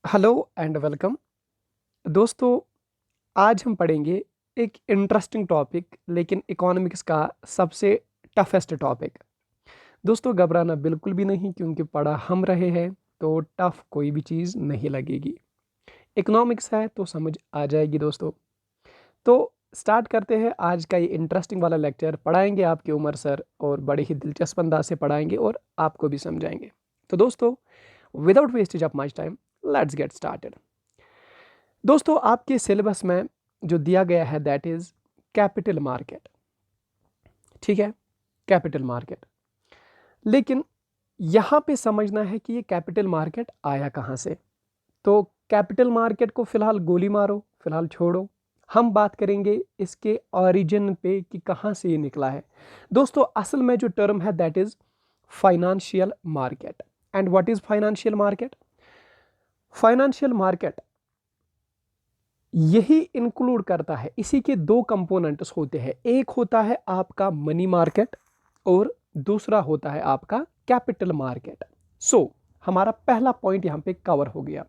Hello and welcome. दोस्तों, आज हम पढ़ेंगे एक इंटरेस्टिंग टॉपिक, लेकिन इकोनॉमिक्स का सबसे टफेस्ट टॉपिक। दोस्तों, घबराना बिल्कुल भी नहीं, क्योंकि पढ़ा हम रहे हैं तो टफ कोई भी चीज़ नहीं लगेगी। इकोनॉमिक्स है तो समझ आ जाएगी दोस्तों। तो स्टार्ट करते हैं आज का ये इंटरेस्टिंग वाला लेक्चर। पढ़ाएंगे आपके उमर सर, और बड़े ही दिलचस्प अंदाज से पढ़ाएंगे और आपको भी समझाएंगे। तो दोस्तों, without wastage of much time, let's get started. दोस्तों, आपके सिलेबस में जो दिया गया है दैट इज कैपिटल मार्केट। ठीक है, कैपिटल मार्केट। लेकिन यहाँ पे समझना है कि ये कैपिटल मार्केट आया कहाँ से। तो कैपिटल मार्केट को फिलहाल गोली मारो, फिलहाल छोड़ो। हम बात करेंगे इसके ओरिजिन पे कि कहाँ से ये निकला है। दोस्तों, असल में जो टर्म है that is financial market. And what is financial market? Financial market यही इंक्लूड करता है, इसी के दो कंपोनेंट्स होते हैं। एक होता है आपका मनी मार्केट और दूसरा होता है आपका कैपिटल मार्केट। सो हमारा पहला पॉइंट यहां पे कवर हो गया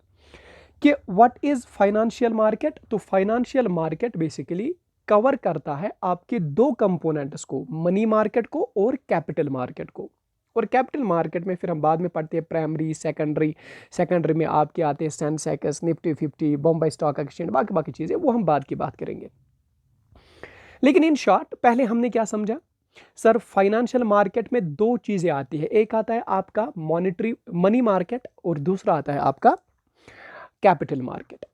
कि व्हाट इज फाइनेंशियल मार्केट। तो फाइनेंशियल मार्केट बेसिकली कवर करता है आपके दो कंपोनेंट्स को, मनी मार्केट को और कैपिटल मार्केट को। और कैपिटल मार्केट में फिर हम बाद में पढ़ते हैं प्राइमरी, सेकेंडरी। सेकेंडरी में आपके आते हैं Sensex, Nifty 50, Bombay stock exchange, बाकी बाकी चीज़ें वो हम बाद की बात करेंगे। लेकिन इन शॉर्ट पहले हमने क्या समझा सर? फाइनेंशियल मार्केट में दो चीज़ें आती है। एक आता है आपका मॉनेटरी मनी मार्केट और दूसरा आता है आपका कैपिटल मार्केट।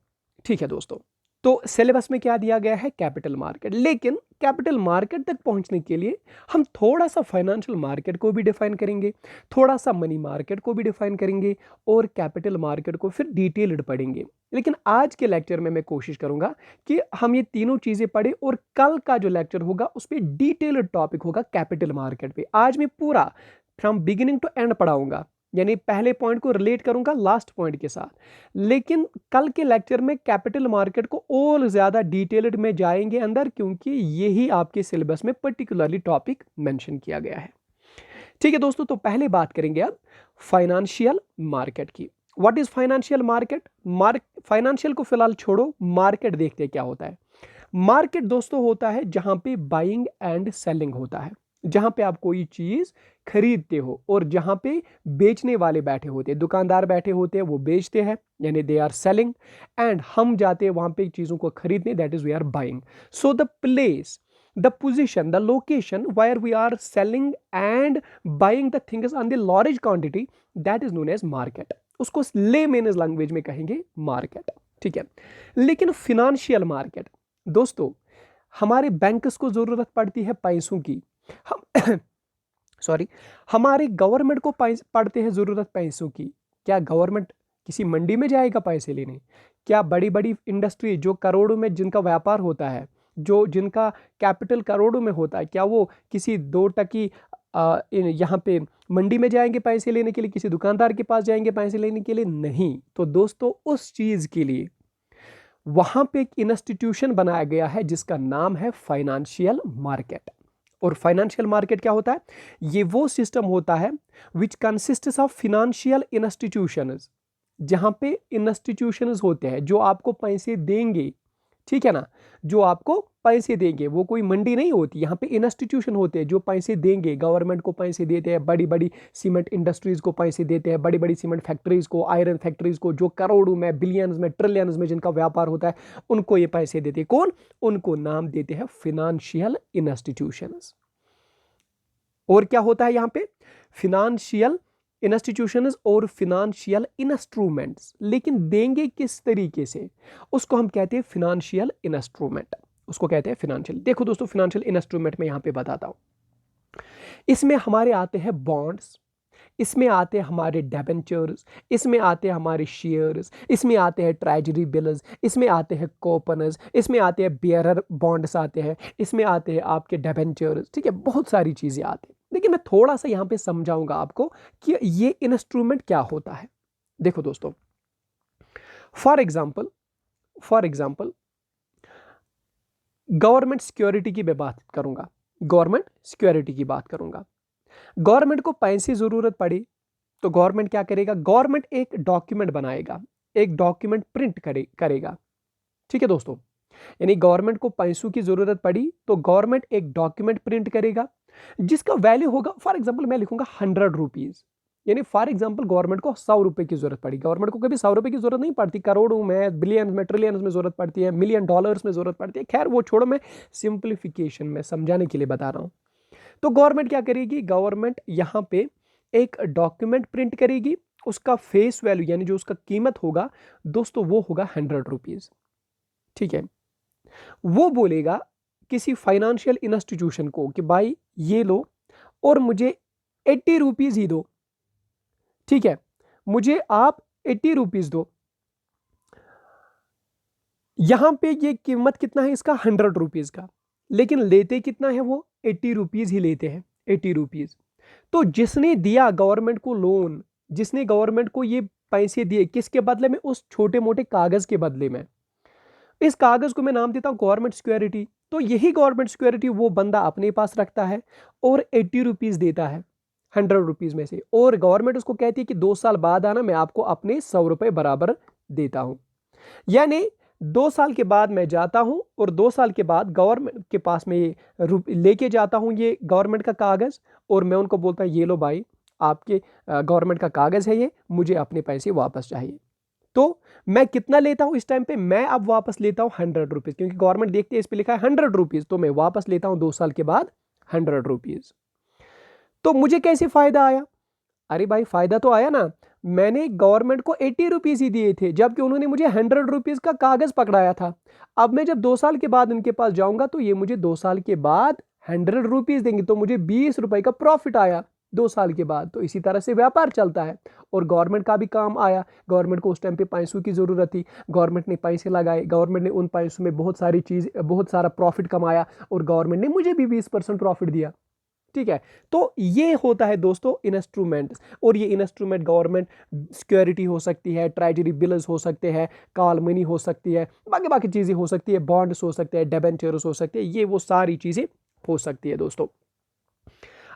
ठीक है दोस्तों, तो सिलेबस में क्या दिया गया है? Capital market. लेकिन कैपिटल मार्केट तक पहुंचने के लिए हम थोड़ा सा फाइनेंशियल मार्केट को भी डिफाइन करेंगे, थोड़ा सा मनी मार्केट को भी डिफाइन करेंगे, और कैपिटल मार्केट को फिर डिटेल्ड पढ़ेंगे। लेकिन आज के लेक्चर में मैं कोशिश करूंगा कि हम ये तीनों चीजें पढ़े, और कल का जो लेक्चर होगा उस पर डिटेल्ड टॉपिक होगा कैपिटल मार्केट पे। आज मैं पूरा फ्रॉम बिगिनिंग टू एंड पढ़ाऊंगा, यानी पहले पॉइंट को रिलेट करूंगा लास्ट पॉइंट के साथ। लेकिन कल के लेक्चर में कैपिटल मार्केट को और ज्यादा डिटेल्ड में जाएंगे अंदर, क्योंकि यही आपके सिलेबस में पर्टिकुलरली टॉपिक मेंशन किया गया है। ठीक है दोस्तों, तो पहले बात करेंगे अब फाइनेंशियल मार्केट की। What is financial market? Financial को फिलहाल छोड़ो, मार्केट देखते हैं क्या होता है। मार्केट दोस्तों होता है जहां पे बाइंग एंड सेलिंग होता है, जहां पे आप कोई चीज खरीदते हो और जहां पे बेचने वाले बैठे होते हैं, दुकानदार बैठे होते हैं, वो बेचते हैं, यानी दे आर सेलिंग, एंड हम जाते हैं वहां पे चीजों को खरीदने, that is we are buying. So the place, the position, the location where we are selling and buying the things on the large quantity, that is known as market. उसको layman language में कहेंगे market. ठीक है, लेकिन financial market दोस्तों, हमारे banks को जरूरत पड़ती है पैसों की। हम सॉरी, हमारे गवर्नमेंट को पड़ते हैं जरूरत पैसों की। क्या गवर्नमेंट किसी मंडी में जाएगा पैसे लेने? क्या बड़ी बड़ी इंडस्ट्री जो करोड़ों में जिनका व्यापार होता है, जो जिनका कैपिटल करोड़ों में होता है, क्या वो किसी दो टकी यहाँ पे मंडी में जाएंगे पैसे लेने के लिए? किसी दुकानदार के पास जाएंगे पैसे लेने के लिए? नहीं। तो दोस्तों, उस चीज के लिए वहां पे एक इंस्टीट्यूशन बनाया गया है जिसका नाम है फाइनेंशियल मार्केट। और फाइनेंशियल मार्केट क्या होता है? ये वो सिस्टम होता है विच कंसिस्ट्स ऑफ फिनेंशियल इंस्टीट्यूशंस, जहां पे इंस्टीट्यूशंस होते हैं जो आपको पैसे देंगे। ठीक है ना, जो आपको पैसे देंगे। वो कोई मंडी नहीं होती, यहाँ पे इंस्टीट्यूशन होते हैं जो पैसे देंगे। गवर्नमेंट को पैसे देते हैं, बड़ी बड़ी सीमेंट इंडस्ट्रीज को पैसे देते हैं, बड़ी बड़ी सीमेंट फैक्ट्रीज को, आयरन फैक्ट्रीज को, जो करोड़ों में, बिलियंस में, ट्रिलियंस में जिनका व्यापार होता है, उनको ये पैसे देते हैं। कौन? उनको नाम देते हैं फिनेंशियल इंस्टीट्यूशंस। और क्या होता है यहाँ पे? फिनेंशियल इंस्टीट्यूशंस और फिनेंशियल इंस्ट्रूमेंट्स। लेकिन देंगे किस तरीके से, उसको हम कहते हैं फिनेंशियल इंस्ट्रूमेंट। उसको कहते हैं फिनेंशियल। देखो दोस्तों, फिनेंशियल इंस्ट्रूमेंट में यहां पे बताता हूं। इसमें हमारे आते हैं बॉन्ड्स, इसमें आते हैं हमारे डेबेंचर्स, इसमें आते हैं हमारे शेयर्स, इसमें आते हैं ट्रेजरी बिल्स, इसमें आते हैं कूपन्स, इसमें आते हैं बियरर बॉन्ड्स आते हैं, इसमें आते हैं आपके डेबेंचर्स। ठीक है, बहुत सारी चीजें आती हैं। लेकिन मैं थोड़ा सा यहां पे समझाऊंगा आपको कि ये इंस्ट्रूमेंट क्या होता है। देखो दोस्तों, for example, for example government security की मैं बात करूंगा, गवर्नमेंट सिक्योरिटी की बात करूंगा। गवर्नमेंट को पैसे जरूरत पड़ी तो गवर्नमेंट क्या करेगा? गवर्नमेंट एक डॉक्यूमेंट बनाएगा, एक डॉक्यूमेंट प्रिंट करेगा। ठीक है दोस्तों, यानी गवर्नमेंट को पैसों की जरूरत पड़ी तो गवर्नमेंट एक डॉक्यूमेंट प्रिंट करेगा जिसका वैल्यू होगा, फॉर एग्जांपल मैं लिखूंगा 100 रुपीज। यानी फॉर एग्जांपल गवर्नमेंट को 100 रुपए की जरूरत पड़ी। गवर्नमेंट को कभी 100 रुपए की जरूरत नहीं पड़ती, करोड़ों में, बिलियन में, ट्रिलियंस में जरूरत पड़ती है, मिलियन डॉलर्स में जरूरत पड़ती है। खैर वो छोड़ो, मैं सिंप्लीफिकेशन में समझाने के लिए बता रहा हूं। तो गवर्नमेंट क्या करेगी, गवर्नमेंट यहां पे एक डॉक्यूमेंट प्रिंट करेगी, उसका फेस वैल्यू यानी जो उसका कीमत होगा दोस्तों वो होगा 100 रुपीज। ठीक है, वो बोलेगा किसी फाइनेंशियल इंस्टीट्यूशन को कि भाई ये लो और मुझे 80 रुपीज ही दो। ठीक है, मुझे आप 80 रुपीज दो। यहां पे ये कीमत कितना है इसका, 100 रुपीज का, लेकिन लेते कितना है वो 80 रुपीज ही लेते हैं, 80 रुपीज। तो जिसने दिया गवर्नमेंट को लोन, जिसने गवर्नमेंट को ये पैसे दिए, किसके बदले में, उस छोटे मोटे कागज के बदले में। इस कागज को मैं नाम देता हूं गवर्नमेंट सिक्योरिटी। तो यही गवर्नमेंट सिक्योरिटी वो बंदा अपने पास रखता है और 80 रुपीज देता है 100 रुपीज में से, और गवर्नमेंट उसको कहती है कि 2 साल बाद आना, मैं आपको अपने 100 रुपए बराबर देता हूं। यानी 2 साल के बाद मैं जाता हूं और 2 साल के बाद गवर्नमेंट के पास में ये लेके जाता हूं ये गवर्नमेंट का कागज, और मैं उनको बोलता हूं ये लो भाई आपके गवर्नमेंट का कागज है ये, मुझे अपने पैसे वापस चाहिए। तो मैं कितना लेता हूं इस टाइम पे, मैं अब वापस लेता हूं 100 रुपीज, क्योंकि गवर्नमेंट देखती है इस पे लिखा है 100 रुपीज, तो मैं वापस लेता हूं 2 साल के बाद 100 रुपीज। तो मुझे कैसे फायदा आया, अरे भाई फायदा तो आया ना, मैंने गवर्नमेंट को 80 रुपीज ही दिए थे जबकि उन्होंने मुझे 100 रुपीज का कागज पकड़ाया था। अब मैं जब 2 साल के बाद इनके पास जाऊंगा तो ये मुझे 2 साल के बाद 100 रुपीज देंगे, तो मुझे 20 रुपए का प्रॉफिट आया 2 साल के बाद। तो इसी तरह से व्यापार चलता है और गवर्नमेंट का भी काम आया। गवर्नमेंट को उस टाइम पे पैसों की जरूरत थी, गवर्नमेंट ने पैसे लगाए, गवर्नमेंट ने उन पैसों में बहुत सारी चीज, बहुत सारा प्रॉफिट कमाया और गवर्नमेंट ने मुझे भी 20% प्रॉफिट दिया। ठीक है, तो ये होता है दोस्तों इंस्ट्रूमेंट, और ये इंस्ट्रूमेंट गवर्नमेंट सिक्योरिटी हो सकती है, ट्रेजरी बिल्स हो सकते हैं, कॉल मनी हो सकती है, बाकी बाकी चीजें हो सकती है, बॉन्ड्स हो सकते हैं, डिबेंचर्स हो सकते हैं, ये वो सारी चीजें हो सकती है दोस्तों।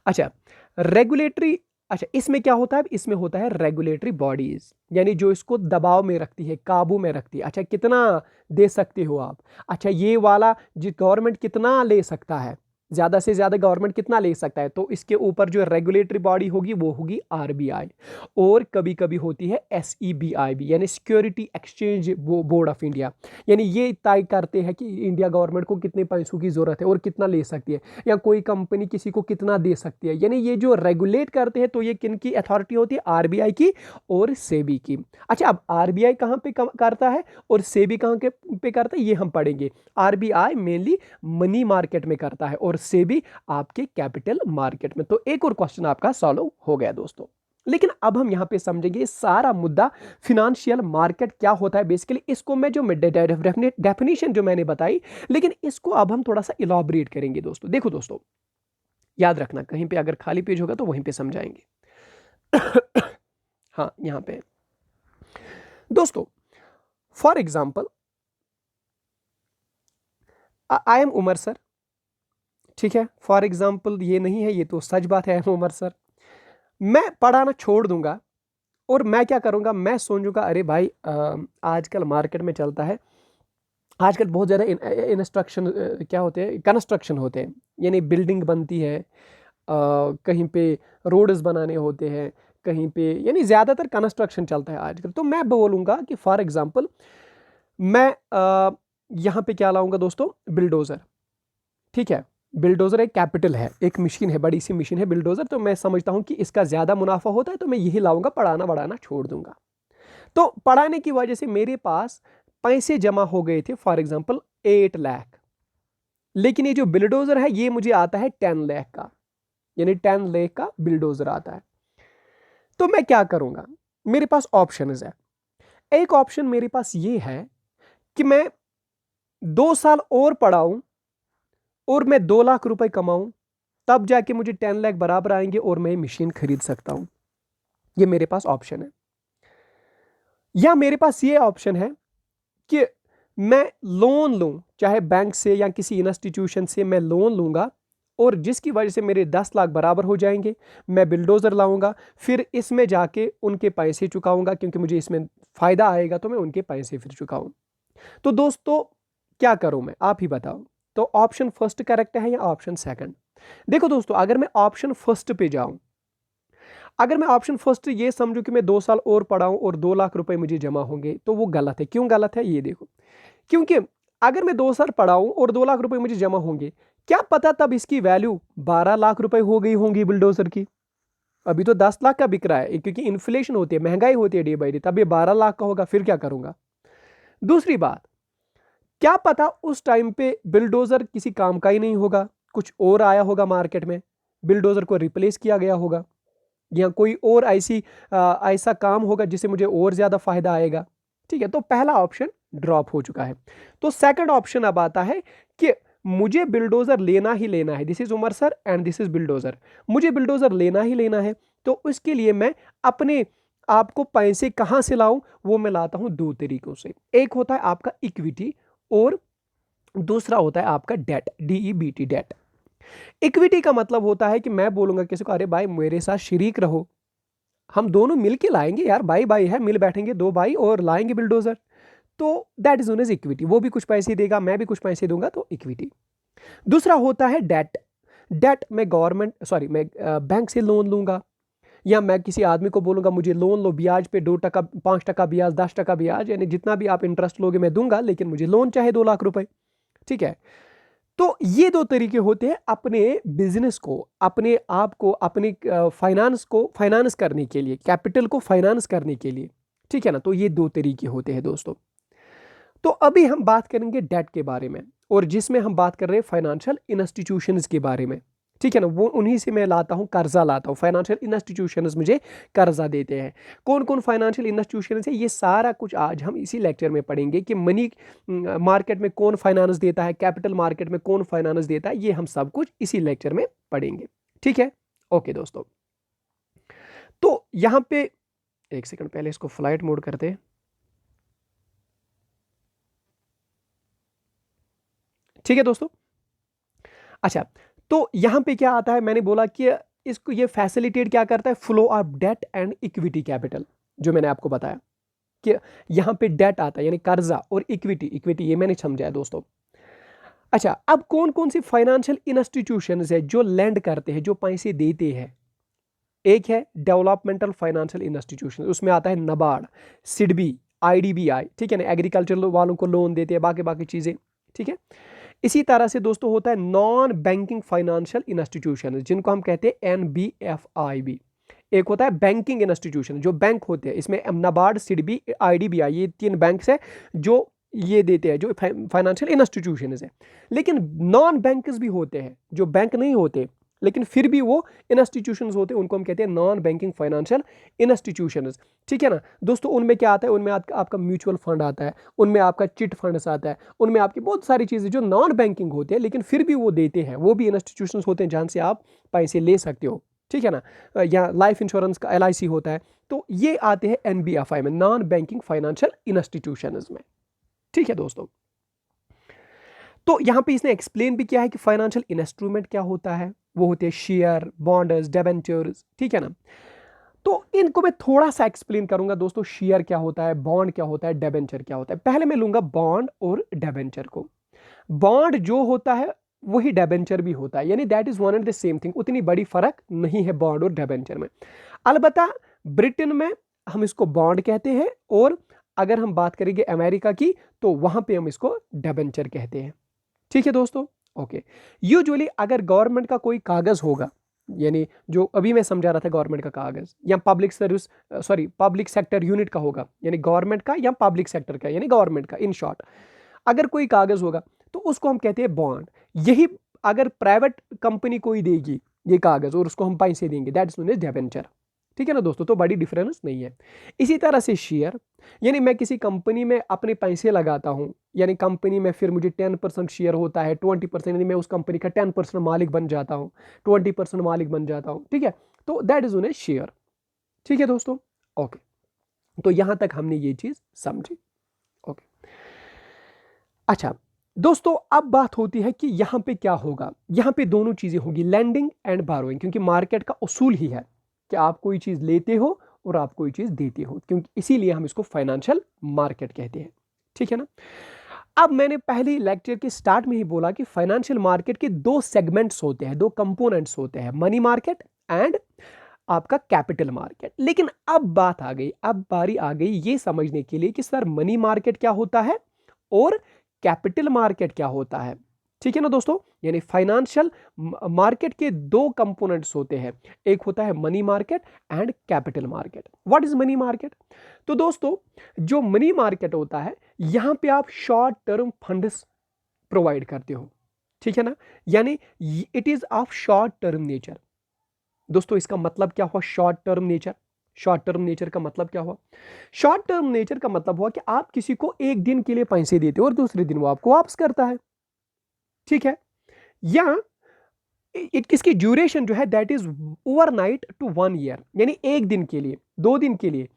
अच्छा, रेगुलेटरी, अच्छा इसमें क्या होता है, इसमें होता है रेगुलेटरी बॉडीज, यानी जो इसको दबाव में रखती है, काबू में रखती है। अच्छा कितना दे सकते हो आप, अच्छा ये वाला जो गवर्नमेंट कितना ले सकता है, ज्यादा से ज्यादा गवर्नमेंट कितना ले सकता है, तो इसके ऊपर जो रेगुलेटरी बॉडी होगी वो होगी आरबीआई, और कभी कभी होती है एसईबीआई भी, यानी security exchange board of India. यानी ये तय करते हैं कि इंडिया गवर्नमेंट को कितने पैसों की जरूरत है और कितना ले सकती है, या कोई कंपनी किसी को कितना दे सकती है। यानी ये जो रेगुलेट करते हैं तो ये किन की अथॉरिटी होती है, आरबीआई की और सेबी की। अच्छा, अब आरबीआई कहां पे करता है और सेबी कहां पे करता है ये हम पढ़ेंगे। आरबीआई मेनली मनी मार्केट में करता है और सेबी आपके कैपिटल मार्केट में। तो एक और क्वेश्चन आपका सॉल्व हो गया दोस्तों। लेकिन अब हम यहां पे समझेंगे सारा मुद्दा फिनेंशियल मार्केट क्या होता है बेसिकली। इसको मैं जो डेफिनेशन जो मैंने बताई, लेकिन इसको अब हम थोड़ा सा इलॉबरेट करेंगे दोस्तों। देखो दोस्तों, याद रखना कहीं पे अगर खाली पेज होगा तो वहीं पे समझाएंगे। हाँ यहां पे दोस्तों, for example I am Umar sir, ठीक है, फॉर एग्जाम्पल ये नहीं है, ये तो सच बात है, उमर सर। मैं पढ़ाना छोड़ दूंगा और मैं क्या करूंगा, मैं सोचूंगा अरे भाई आजकल मार्केट में चलता है, आजकल बहुत ज़्यादा इंस्ट्रक्शन क्या होते हैं, कंस्ट्रक्शन होते हैं, यानी बिल्डिंग बनती है, कहीं पे रोड्स बनाने होते हैं, कहीं पे, यानी ज़्यादातर कंस्ट्रक्शन चलता है आजकल। तो मैं बोलूँगा कि फॉर एग्जांपल मैं यहाँ पे क्या लाऊंगा दोस्तों, बिल्डोज़र। ठीक है, बिल्डोज़र एक कैपिटल है, एक मशीन है, बड़ी सी मशीन है बिल्डोज़र। तो मैं समझता हूँ कि इसका ज़्यादा मुनाफा होता है तो मैं यही लाऊंगा, पढ़ाना बढ़ाना छोड़ दूंगा। तो पढ़ाने की वजह से मेरे पास पैसे जमा हो गए थे फॉर एग्जांपल 8 लाख, लेकिन ये जो बिल्डोज़र है ये मुझे आता है 10 लाख का, यानी 10 लाख का बिल्डोज़र आता है। तो मैं क्या करूंगा, मेरे पास ऑप्शंस है। एक ऑप्शन मेरे पास ये है कि मैं 2 साल और पढ़ाऊं और मैं 2 लाख रुपए कमाऊं, तब जाके मुझे 10 लाख बराबर आएंगे और मैं मशीन खरीद सकता हूं। ये मेरे पास ऑप्शन है। या मेरे पास ये ऑप्शन है कि मैं लोन लूं, चाहे बैंक से या किसी इंस्टीट्यूशन से मैं लोन लूंगा, और जिसकी वजह से मेरे 10 लाख बराबर हो जाएंगे। मैं बिल्डोज़र लाऊंगा, फिर इसमें जाके उनके पैसे चुकाऊंगा, क्योंकि मुझे इसमें फायदा आएगा तो मैं उनके पैसे फिर चुकाऊं। तो दोस्तों क्या करूं मैं, आप ही बताओ। तो ऑप्शन फर्स्ट करेक्ट है या ऑप्शन सेकंड? देखो दोस्तों, अगर मैं ऑप्शन फर्स्ट पे जाऊं, अगर मैं ऑप्शन फर्स्ट ये समझूं कि मैं 2 साल और पढ़ाऊं और 2 लाख रुपए मुझे जमा होंगे, तो वो गलत है। क्यों गलत है ये देखो, क्योंकि अगर मैं 2 साल पढ़ाऊं और 2 लाख रुपए मुझे जमा होंगे, क्या पता तब इसकी वैल्यू 12 लाख रुपए हो गई होंगी बुलडोजर की। अभी तो 10 लाख का बिक रहा है, क्योंकि इन्फ्लेशन होती है, महंगाई होती है डे बाई डे, तब ये 12 लाख का होगा, फिर क्या करूंगा। दूसरी बात, क्या पता उस टाइम पे बिल्डोजर किसी काम का ही नहीं होगा, कुछ और आया होगा मार्केट में, बिल्डोजर को रिप्लेस किया गया होगा, या कोई और ऐसा काम होगा जिससे मुझे और ज्यादा फायदा आएगा। ठीक है, तो पहला ऑप्शन ड्रॉप हो चुका है। तो सेकंड ऑप्शन अब आता है कि मुझे बिल्डोजर लेना ही लेना है। This is Umar sir and this is bulldozer. मुझे बिल्डोजर लेना ही लेना है, तो उसके लिए मैं अपने आपको पैसे कहां से लाऊं, वो मैं लाता हूं 2 तरीकों से। एक होता है आपका इक्विटी और दूसरा होता है आपका डेट, DEBT, डेट। इक्विटी का मतलब होता है कि मैं बोलूंगा किसी को, अरे भाई मेरे साथ शरीक रहो, हम दोनों मिलके लाएंगे यार, भाई भाई है, मिल बैठेंगे 2 भाई और लाएंगे बिल्डोजर। तो that is known as equity. वो भी कुछ पैसे देगा, मैं भी कुछ पैसे दूंगा, तो इक्विटी। दूसरा होता है डेट। डेट मैं मैं बैंक से लोन लूंगा, या मैं किसी आदमी को बोलूंगा मुझे लोन लो, ब्याज पे 2%, 5% ब्याज, 10% ब्याज, यानी जितना भी आप इंटरेस्ट लोगे मैं दूंगा, लेकिन मुझे लोन चाहे 2 लाख रुपए। ठीक है, तो ये 2 तरीके होते हैं अपने बिजनेस को, अपने आप को, अपने फाइनेंस को फाइनेंस करने के लिए, कैपिटल को फाइनेंस करने के लिए। ठीक है ना, तो ये 2 तरीके होते हैं दोस्तों। तो अभी हम बात करेंगे डेट के बारे में, और जिसमें हम बात कर रहे हैं फाइनेंशियल इंस्टीट्यूशंस के बारे में। ठीक है ना, वो उन्हीं से मैं लाता हूं, कर्जा लाता हूं। फाइनेंशियल इंस्टीट्यूशंस मुझे कर्जा देते हैं। कौन कौन फाइनेंशियल इंस्टीट्यूशंस है, ये सारा कुछ आज हम इसी लेक्चर में पढ़ेंगे कि मनी मार्केट में कौन फाइनेंस देता है, कैपिटल मार्केट में कौन फाइनेंस देता है, ये हम सब कुछ इसी लेक्चर में पढ़ेंगे। ठीक है, ओके दोस्तों। तो यहां पे एक सेकंड, पहले इसको फ्लाइट मोड करते हैं। ठीक है दोस्तों, अच्छा, तो यहां पे क्या आता है, मैंने बोला कि इसको ये फैसिलिटेट क्या करता है, flow of debt and equity capital, जो मैंने आपको बताया कि यहां पे डेट आता है यानी कर्जा, और इक्विटी, इक्विटी ये मैंने समझाया दोस्तों। अच्छा, अब कौन कौन सी फाइनेंशियल इंस्टीट्यूशंस है जो लैंड करते हैं, जो पैसे देते हैं। एक है डेवलपमेंटल फाइनेंशियल इंस्टीट्यूशन, उसमें आता है नबार्ड, सिडबी, IDBI। ठीक है ना, एग्रीकल्चर वालों को लोन देते हैं, बाकी बाकी चीजें। ठीक है, इसी तरह से दोस्तों होता है नॉन बैंकिंग फाइनेंशियल इंस्टीट्यूशन, जिनको हम कहते हैं NBFIB। एक होता है बैंकिंग इंस्टीट्यूशन, जो बैंक होते हैं, इसमें नबार्ड, सिडबी, IDBI, ये 3 बैंक है जो ये देते हैं, जो फाइनेंशियल इंस्टीट्यूशन है। लेकिन नॉन बैंकर्स भी होते हैं, जो बैंक नहीं होते लेकिन फिर भी वो इंस्टीट्यूशंस होते हैं, उनको हम कहते हैं नॉन बैंकिंग फाइनेंशियल इंस्टीट्यूशंस। ठीक है ना दोस्तों, उनमें क्या आता है, उनमें आपका म्यूचुअल फंड आता है, उनमें आपका चिट फंड्स आता है, उनमें आपकी बहुत सारी चीज़ें जो नॉन बैंकिंग होते हैं लेकिन फिर भी वो देते हैं, वो भी इंस्टीट्यूशंस होते हैं जहाँ से आप पैसे ले सकते हो। ठीक है ना, या लाइफ इंश्योरेंस का LIC होता है, तो ये आते हैं NBFI में, नॉन बैंकिंग फाइनेंशियल इंस्टीट्यूशंस में। ठीक है दोस्तों, तो यहां पे इसने एक्सप्लेन भी किया है कि फाइनेंशियल इंस्ट्रूमेंट क्या होता है, वो होते हैं शेयर, बॉन्ड्स, डिबेंचर्स। ठीक है ना, तो इनको मैं थोड़ा सा एक्सप्लेन करूंगा दोस्तों, शेयर क्या होता है, बॉन्ड क्या होता है, डिबेंचर क्या होता है। पहले मैं लूंगा बॉन्ड और डिबेंचर को। बॉन्ड जो होता है वही डिबेंचर भी होता है, यानी that is one and the same thing, उतनी बड़ी फर्क नहीं है बॉन्ड और डिबेंचर में। अलबत्ता ब्रिटेन में हम इसको बॉन्ड कहते हैं, और अगर हम बात करेंगे अमेरिका की तो वहां पे हम इसको डिबेंचर कहते हैं। ठीक है दोस्तों, ओके। यूजुअली अगर गवर्नमेंट का कोई कागज होगा, यानी जो अभी मैं समझा रहा था गवर्नमेंट का कागज, या पब्लिक सेक्टर यूनिट का होगा, यानी गवर्नमेंट का या पब्लिक सेक्टर का, यानी गवर्नमेंट का, इन शॉर्ट अगर कोई कागज होगा तो उसको हम कहते हैं बॉन्ड। यही अगर प्राइवेट कंपनी कोई देगी ये कागज और उसको हम पैसे देंगे, that is known as debenture. ठीक है ना दोस्तों, तो बड़ी डिफरेंस नहीं है। इसी तरह से शेयर, यानी मैं किसी कंपनी में अपने पैसे लगाता हूं, यानी कंपनी में फिर मुझे 10% शेयर होता है, 20%, यानी मैं उस कंपनी का 10% मालिक बन जाता हूं, 20% मालिक बन जाता हूं। ठीक है, तो that is known as share. ठीक है दोस्तों, ओके, तो यहां तक हमने ये चीज समझी। ओके, अच्छा दोस्तों, अब बात होती है कि यहां पे क्या होगा, यहां पे दोनों चीजें होगी, लैंडिंग एंड बारोइंग, क्योंकि मार्केट का उसूल ही है कि आप कोई चीज लेते हो और आप कोई चीज़ देते हो, क्योंकि इसीलिए हम इसको फाइनेंशियल मार्केट कहते हैं। ठीक है ना। अब मैंने पहले लेक्चर के स्टार्ट में ही बोला कि फाइनेंशियल मार्केट के दो सेगमेंट्स होते हैं, दो कंपोनेंट्स होते हैं, मनी मार्केट एंड आपका कैपिटल मार्केट। लेकिन अब बात आ गई, अब बारी आ गई ये समझने के लिए कि सर मनी मार्केट क्या होता है और कैपिटल मार्केट क्या होता है। ठीक है ना दोस्तों, यानी फाइनेंशियल मार्केट के दो कंपोनेंट्स होते हैं, एक होता है money market and capital market. What is money market? तो दोस्तों जो मनी मार्केट होता है, यहां पे आप शॉर्ट टर्म फंड्स प्रोवाइड करते हो। ठीक है ना, यानी it is of short term nature. दोस्तों इसका मतलब क्या हुआ short term nature? Short term nature का मतलब क्या हुआ? शॉर्ट टर्म नेचर का मतलब हुआ कि आप किसी को एक दिन के लिए पैसे देते हो और दूसरे दिन वो आपको वापस करता है। ठीक है, या इसकी ड्यूरेशन जो है that is overnight to 1 year, यानी एक दिन के लिए, 2 दिन के लिए,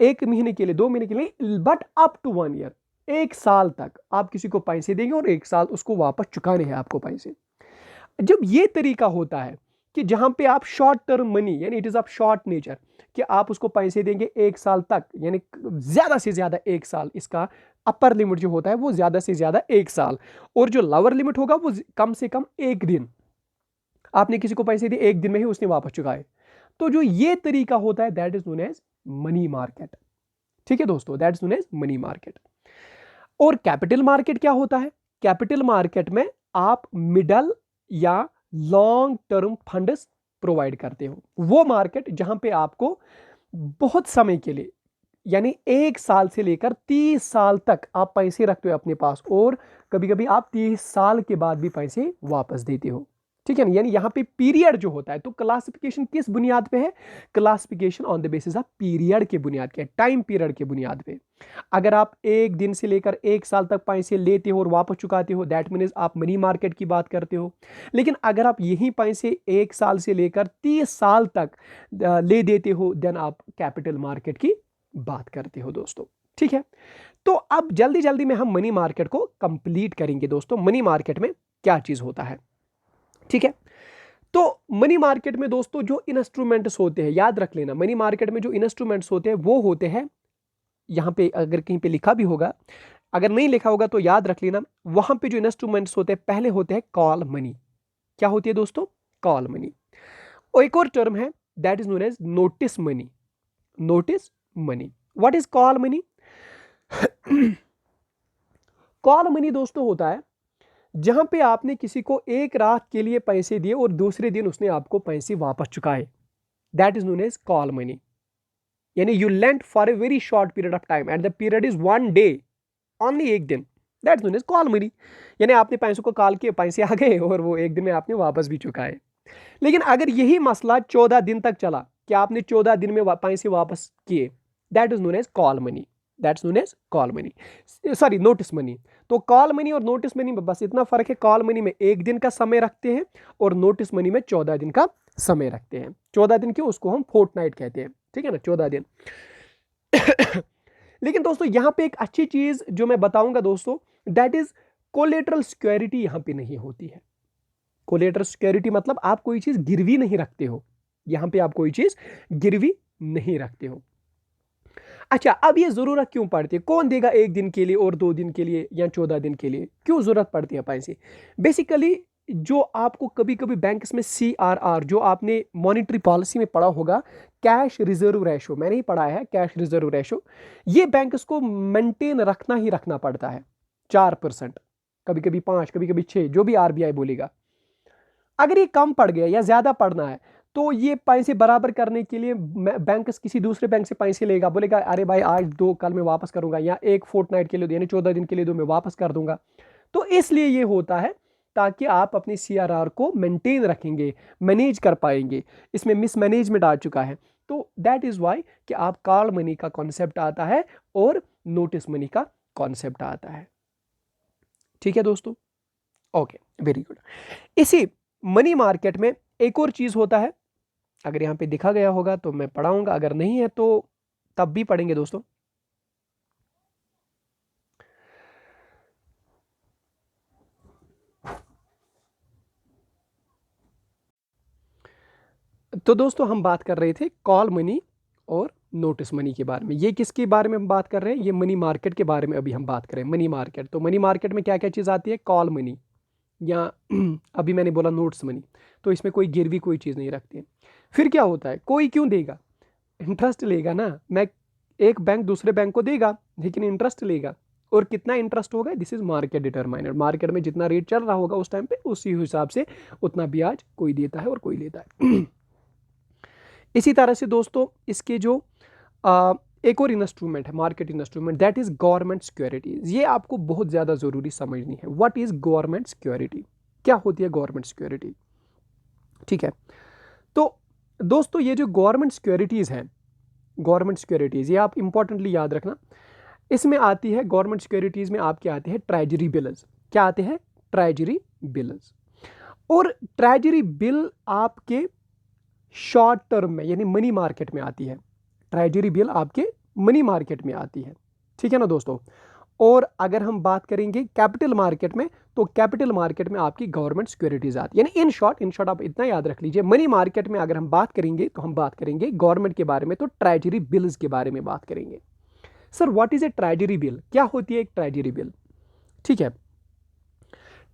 1 महीने के लिए, 2 महीने के लिए, बट अप टू 1 ईयर, 1 साल तक आप किसी को पैसे देंगे और 1 साल उसको वापस चुकाने हैं आपको पैसे। जब ये तरीका होता है कि जहां पे आप शॉर्ट टर्म मनी, यानी it is of short nature, कि आप उसको पैसे देंगे 1 साल तक, यानी ज्यादा से ज्यादा 1 साल, इसका अपर लिमिट जो होता है वो ज्यादा से ज्यादा 1 साल, और जो लोअर लिमिट होगा वो कम से कम 1 दिन। आपने किसी को पैसे दिए, 1 दिन में ही उसने वापस चुकाए, तो जो ये तरीका होता है that is known as money market. ठीक है दोस्तों, that is known as money market. और कैपिटल मार्केट क्या होता है? कैपिटल मार्केट में आप मिडल या लॉन्ग टर्म फंड्स प्रोवाइड करते हो। वो मार्केट जहां पे आपको बहुत समय के लिए, यानी 1 साल से लेकर 30 साल तक आप पैसे रखते हो अपने पास, और कभी कभी आप 30 साल के बाद भी पैसे वापस देते हो। ठीक है ना, यानी यहां पे पीरियड जो होता है, तो क्लासिफिकेशन किस बुनियाद पे है? Classification on the basis of period के बुनियाद के, टाइम पीरियड के बुनियाद पे। अगर आप 1 दिन से लेकर 1 साल तक पैसे लेते हो और वापस चुकाते हो, दैट मीन्स आप मनी मार्केट की बात करते हो। लेकिन अगर आप यही पैसे 1 साल से लेकर 30 साल तक ले देते हो, देन आप कैपिटल मार्केट की बात करते हो दोस्तों। ठीक है, तो अब जल्दी जल्दी में हम मनी मार्केट को कंप्लीट करेंगे दोस्तों। मनी मार्केट में क्या चीज होता है? ठीक है, तो मनी मार्केट में दोस्तों जो इंस्ट्रूमेंट्स होते हैं, याद रख लेना, मनी मार्केट में जो इंस्ट्रूमेंट्स होते हैं वो होते हैं, यहां पे अगर कहीं पे लिखा भी होगा, अगर नहीं लिखा होगा तो याद रख लेना, वहां पे जो इंस्ट्रूमेंट्स होते हैं पहले होते हैं कॉल मनी। क्या होती है दोस्तों? Call money. और एक और टर्म है that is known as notice money. Notice money. What is call money? Call money दोस्तों होता है जहां पे आपने किसी को एक रात के लिए पैसे दिए और दूसरे दिन उसने आपको पैसे वापस चुकाए, that is known as call money. यानी you lent for a very short period of time and the period is 1 day, only एक दिन, that's known as call money. यानी आपने पैसों को कॉल किए, पैसे आ गए और वो एक दिन में आपने वापस भी चुकाए। लेकिन अगर यही मसला 14 दिन तक चला कि आपने 14 दिन में पैसे वापस किए, that is known as call money. That's known as call money, sorry notice money. तो कॉल मनी और नोटिस मनी में बस इतना फर्क है, कॉल मनी में 1 दिन का समय रखते हैं और नोटिस मनी में 14 दिन का समय रखते हैं। 14 दिन क्यों? उसको हम फोर्टनाइट कहते हैं। ठीक है ना, 14 दिन। लेकिन दोस्तों यहां पे एक अच्छी चीज जो मैं बताऊंगा दोस्तों, दैट इज कोलेटरल सिक्योरिटी यहां पे नहीं होती है। कोलेटरल सिक्योरिटी मतलब आप कोई चीज गिरवी नहीं रखते हो, यहां पे आप कोई चीज गिरवी नहीं रखते हो। अच्छा, अब ये जरूरत क्यों पड़ती है? कौन देगा 1 दिन के लिए और 2 दिन के लिए या 14 दिन के लिए? क्यों जरूरत पड़ती है पैसे? बेसिकली जो आपको कभी कभी बैंक्स में CRR, जो आपने मॉनिटरी पॉलिसी में पढ़ा होगा, कैश रिजर्व रेशो, मैंने ही पढ़ा है कैश रिजर्व रेशो, ये बैंक्स को मेंटेन रखना ही रखना पड़ता है 4%, कभी कभी 5, कभी कभी 6, जो भी RBI बोलेगा। अगर ये कम पड़ गया या ज्यादा पड़ना है तो ये पैसे बराबर करने के लिए बैंक किसी दूसरे बैंक से पैसे लेगा, बोलेगा अरे भाई आज दो, कल मैं वापस करूंगा, या एक फोर्टनाइट के लिए दो, यानी 14 दिन के लिए दो, मैं वापस कर दूंगा। तो इसलिए ये होता है ताकि आप अपनी CRR को मेंटेन रखेंगे, मैनेज कर पाएंगे। इसमें मिसमैनेजमेंट आ चुका है, तो दैट इज वाई कि आप कॉल मनी का कॉन्सेप्ट आता है और नोटिस मनी का कॉन्सेप्ट आता है। ठीक है दोस्तों, ओके, वेरी गुड। इसी मनी मार्केट में एक और चीज होता है, अगर यहां पे दिखा गया होगा तो मैं पढ़ाऊंगा, अगर नहीं है तो तब भी पढ़ेंगे दोस्तों। तो दोस्तों हम बात कर रहे थे कॉल मनी और नोटिस मनी के बारे में। ये किसके बारे में हम बात कर रहे हैं? ये मनी मार्केट के बारे में अभी हम बात करें। मनी मार्केट, तो मनी मार्केट में क्या क्या चीज़ आती है? कॉल मनी, या अभी मैंने बोला नोट्स मनी, तो इसमें कोई गिरवी कोई चीज़ नहीं रखते हैं। फिर क्या होता है? कोई क्यों देगा? इंटरेस्ट लेगा ना। मैं एक बैंक दूसरे बैंक को देगा, लेकिन इंटरेस्ट लेगा, और कितना इंटरेस्ट होगा? This is market determiner. Market में जितना रेट चल रहा होगा उस टाइम पे, उसी हिसाब से उतना ब्याज कोई देता है और कोई लेता है। इसी तरह से दोस्तों इसके जो एक और इंस्ट्रूमेंट है, market instrument, that is government securities. ये आपको बहुत ज़्यादा ज़रूरी समझनी है। What is government security? क्या होती है गवर्नमेंट सिक्योरिटी? ठीक है, तो दोस्तों ये जो गवर्नमेंट सिक्योरिटीज़ हैं, गवर्नमेंट सिक्योरिटीज़, ये आप इंपॉर्टेंटली याद रखना। इसमें आती है, गवर्नमेंट सिक्योरिटीज़ में आपके आते हैं ट्रेजरी बिल्स। क्या आते हैं? Treasury bills. और ट्रेजरी बिल आपके शॉर्ट टर्म में यानी मनी मार्केट में आती है। ट्रेजरी बिल आपके मनी मार्केट में आती है, ठीक है ना दोस्तों। और अगर हम बात करेंगे कैपिटल मार्केट में, तो कैपिटल मार्केट में आपकी गवर्नमेंट सिक्योरिटीज आती है। यानी इन शॉर्ट आप इतना याद रख लीजिए, मनी मार्केट में अगर हम बात करेंगे तो हम बात करेंगे गवर्नमेंट के बारे में, तो ट्रेजरी बिल्स के बारे में बात करेंगे। Sir what is a treasury bill? क्या होती है एक ट्रेजरी बिल? ठीक है,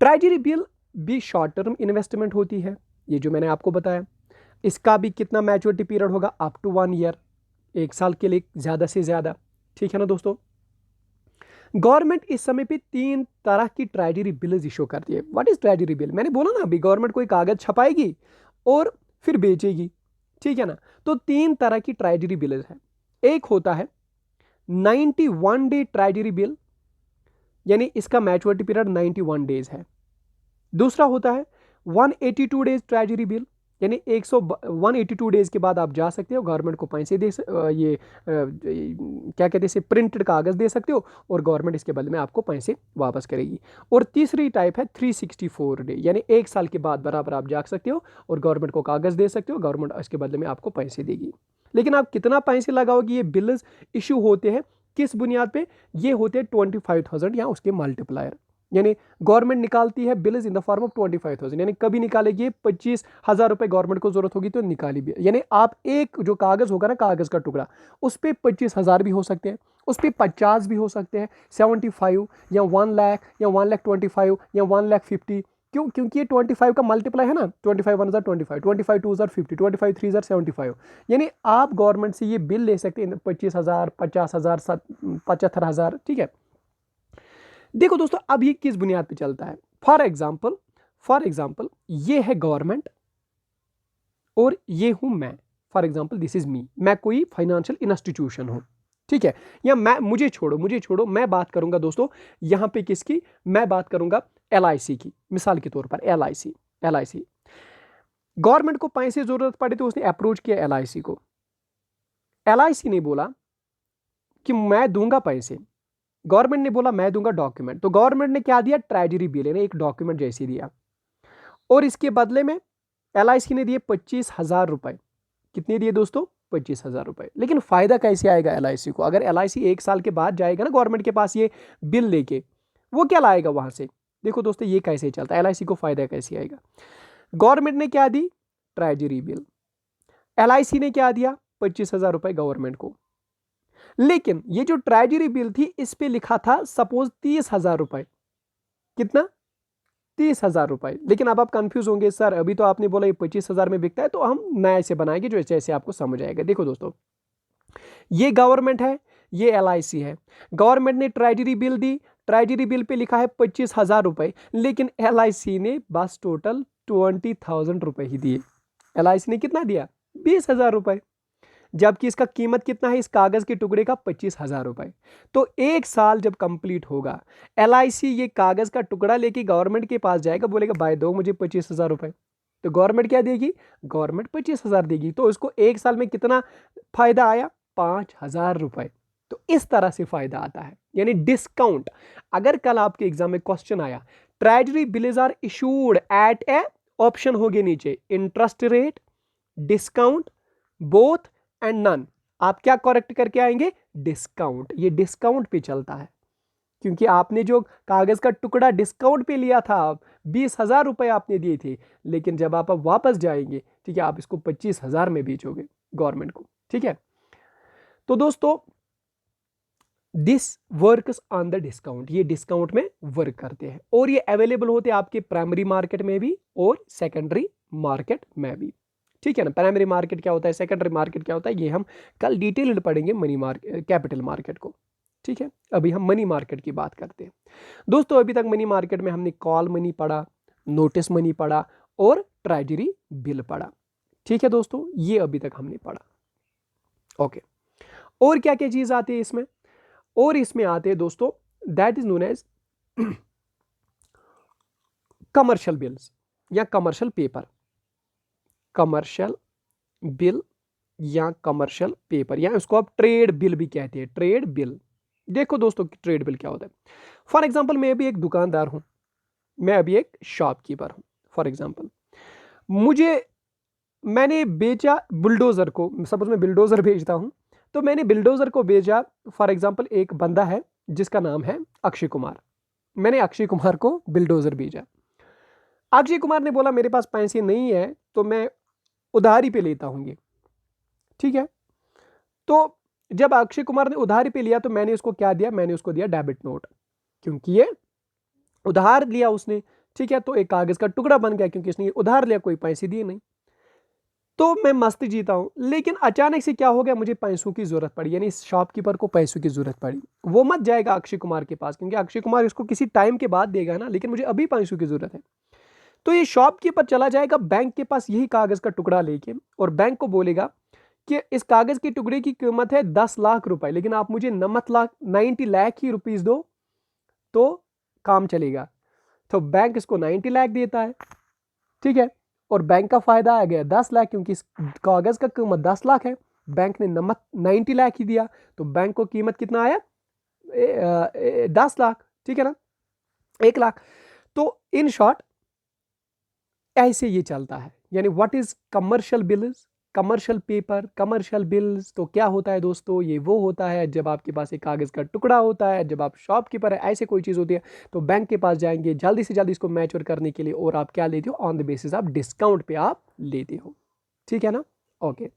ट्रेजरी बिल भी शॉर्ट टर्म इन्वेस्टमेंट होती है, ये जो मैंने आपको बताया। इसका भी कितना मैच्योरिटी पीरियड होगा? अप टू 1 ईयर, 1 साल के लिए ज़्यादा से ज़्यादा, ठीक है ना दोस्तों। गवर्नमेंट इस समय पे 3 तरह की ट्रेजरी बिल्स इशू करती है। What is treasury bill? मैंने बोला ना अभी, गवर्नमेंट कोई कागज छपाएगी और फिर बेचेगी, ठीक है ना। तो 3 तरह की ट्रेजरी बिल्स है। एक होता है 91 डे ट्रेजरी बिल, यानी इसका मैच्योरिटी पीरियड 91 डेज है। दूसरा होता है 182 डेज ट्रेजरी बिल, यानी 182 डेज के बाद आप जा सकते हो, गवर्नमेंट को पैसे दे क्या कहते हैं इसे, प्रिंटेड कागज दे सकते हो, और गवर्नमेंट इसके बदले में आपको पैसे वापस करेगी। और तीसरी टाइप है 364 डे, यानी 1 साल के बाद बराबर आप जा सकते हो और गवर्नमेंट को कागज दे सकते हो, गवर्नमेंट इसके बदले में आपको पैसे देगी। लेकिन आप कितना पैसे लगाओगे? ये बिल्स इशू होते हैं किस बुनियाद पे? ये होते हैं 25,000 या उसके मल्टीप्लायर, यानी गवर्नमेंट निकालती है bills in the form of 25,000, यानी कभी निकालेगी 25,000 रुपए गवर्नमेंट को जरूरत होगी तो निकाली भी, यानी आप एक जो कागज होगा ना, कागज का टुकड़ा, उस पर 25,000 भी हो सकते हैं, उस पर 50 भी हो सकते हैं, 75 या 1 लाख या 1,25,000 या 1,50,000। क्यों? क्योंकि ये 25 का मल्टीप्लाई है ना, 25 1 25, 25 2 50, 25 3 75, यानी आप गवर्नमेंट से ये बिल ले सकते हैं 25,000, 50,000, 75,000, ठीक है। देखो दोस्तों, अब ये किस बुनियाद पे चलता है? फॉर एग्जाम्पल ये है गवर्नमेंट और ये हूं मैं। For example this is me, मैं कोई फाइनेंशियल इंस्टीट्यूशन हूं, ठीक है। या मुझे छोड़ो, मैं बात करूंगा दोस्तों यहां पे किसकी? मैं बात करूंगा LIC की, मिसाल के तौर पर LIC। गवर्नमेंट को पैसे जरूरत पड़े तो उसने अप्रोच किया LIC को। LIC ने बोला कि मैं दूंगा पैसे, गवर्नमेंट ने बोला मैं दूंगा डॉक्यूमेंट, तो गवर्नमेंट ने क्या दिया? ट्रेजरी बिल, यानी एक डॉक्यूमेंट जैसे दिया, और इसके बदले में LIC ने दिए 25,000 रुपए। कितने दिए दोस्तों? 25,000 रुपए। लेकिन फायदा कैसे आएगा LIC को? अगर LIC 1 साल के बाद जाएगा ना गवर्नमेंट के पास ये बिल लेके, वो क्या लाएगा वहां से? देखो दोस्तों ये कैसे चलता है, LIC को फायदा कैसे आएगा? गवर्नमेंट ने क्या दी? Treasury bill. LIC ने क्या दिया? 25,000 रुपए गवर्नमेंट को। लेकिन ये जो ट्रेजरी बिल थी इस पे लिखा था सपोज 30,000 रुपए। कितना? 30,000 रुपए। लेकिन अब आप कंफ्यूज होंगे, सर अभी तो आपने बोला ये 25,000 में बिकता है, तो हम नया से बनाएंगे जो जैसे आपको समझ आएगा। देखो दोस्तों, ये गवर्नमेंट है, ये LIC है। गवर्नमेंट ने ट्रेजरी बिल दी, ट्रेजरी बिल पे लिखा है 25,000 रुपए, लेकिन LIC ने बस टोटल 20,000 रुपए ही दिए। LIC ने कितना दिया? 20,000 रुपए, जबकि इसका कीमत कितना है इस कागज के टुकड़े का? 25,000 रुपए। तो 1 साल जब कंप्लीट होगा, LIC ये कागज का टुकड़ा लेके गवर्नमेंट के पास जाएगा, बोलेगा भाई दो मुझे 25,000 रुपए, तो गवर्नमेंट क्या देगी? गवर्नमेंट 25,000 देगी। तो इसको 1 साल में कितना फायदा आया? 5,000 रुपए। तो इस तरह से फायदा आता है, यानी डिस्काउंट। अगर कल आपके एग्जाम में क्वेश्चन आया treasury bills are issued at a, option होगे नीचे interest rate, discount, both and none, आप क्या करेक्ट करके आएंगे? डिस्काउंट। ये डिस्काउंट पे चलता है, क्योंकि आपने जो कागज का टुकड़ा डिस्काउंट पे लिया था, 20,000 रुपए आपने दिए थे, लेकिन जब आप अब वापस जाएंगे, ठीक है, आप इसको 25,000 में बेचोगे गवर्नमेंट को, ठीक है। तो दोस्तों this works on the discount, ये डिस्काउंट में वर्क करते हैं और ये अवेलेबल होते हैं आपके प्राइमरी मार्केट में भी और सेकेंडरी मार्केट में भी। ठीक है ना, प्राइमरी मार्केट क्या होता है, सेकेंडरी मार्केट क्या होता है, ये हम कल डिटेल्ड पढ़ेंगे मनी मार्केट कैपिटल मार्केट को। ठीक है, अभी हम मनी मार्केट की बात करते हैं। दोस्तों अभी तक मनी मार्केट में हमने कॉल मनी पढ़ा, नोटिस मनी पढ़ा और ट्रेजरी बिल पढ़ा। ठीक है दोस्तों, ये अभी तक हमने पढ़ा। ओके, और क्या क्या चीज आती है इसमें, और इसमें आते हैं दोस्तों that is known as commercial bills या कमर्शियल पेपर, कमर्शियल बिल या कमर्शियल पेपर, या इसको आप ट्रेड बिल भी कहते हैं, ट्रेड बिल। देखो दोस्तों ट्रेड बिल क्या होता है। फॉर एग्जांपल मैं अभी एक दुकानदार हूं, मैं अभी एक शॉपकीपर हूं। फॉर एग्जांपल मैंने बेचा बुलडोजर को, सपोज मैं बुलडोजर बेचता हूं, तो मैंने बुलडोजर को बेचा। फॉर एग्जांपल एक बंदा है जिसका नाम है अक्षय कुमार, मैंने अक्षय कुमार को बुलडोजर भेजा। अक्षय कुमार ने बोला मेरे पास पैसे नहीं है तो मैं उधारी पे लेता हूं ये। ठीक है, तो जब अक्षय कुमार ने उधारी पे लिया तो मैंने उसको क्या दिया, मैंने उसको दिया डेबिट नोट, क्योंकि ये उधार लिया उसने। ठीक है, तो एक कागज का टुकड़ा बन गया क्योंकि इसने उधार लिया, कोई पैसे दिए नहीं। तो मैं मस्त जीता हूं, लेकिन अचानक से क्या हो गया, मुझे पैसों की जरूरत पड़ी, यानी शॉपकीपर को पैसों की जरूरत पड़ी। वो मत जाएगा अक्षय कुमार के पास क्योंकि अक्षय कुमार इसको किसी टाइम के बाद देगा ना, लेकिन मुझे अभी पैसों की जरूरत है। तो ये शॉपकीपर चला जाएगा बैंक के पास यही कागज का टुकड़ा लेके और बैंक को बोलेगा कि इस कागज के टुकड़े की कीमत है 10 लाख रुपए, लेकिन आप मुझे 90 लाख ही रुपीस दो तो काम चलेगा। तो बैंक इसको 90 लाख देता है। ठीक है, और बैंक का फायदा आ गया 10 लाख, क्योंकि इस कागज का कीमत 10 लाख है, बैंक ने 90 लाख ही दिया, तो बैंक को कीमत कितना आया, 10 लाख। ठीक है ना, 1 लाख। तो इन शॉर्ट ऐसे ये चलता है। यानी what is commercial bills, commercial paper, commercial bills, तो क्या होता है दोस्तों, ये वो होता है जब आपके पास एक कागज का टुकड़ा होता है, जब आप शॉपकीपर है, ऐसे कोई चीज होती है तो बैंक के पास जाएंगे जल्दी से जल्दी इसको मैच्योर करने के लिए, और आप क्या लेते हो, ऑन द बेसिस आप डिस्काउंट पे आप लेते हो। ठीक है ना, ओके।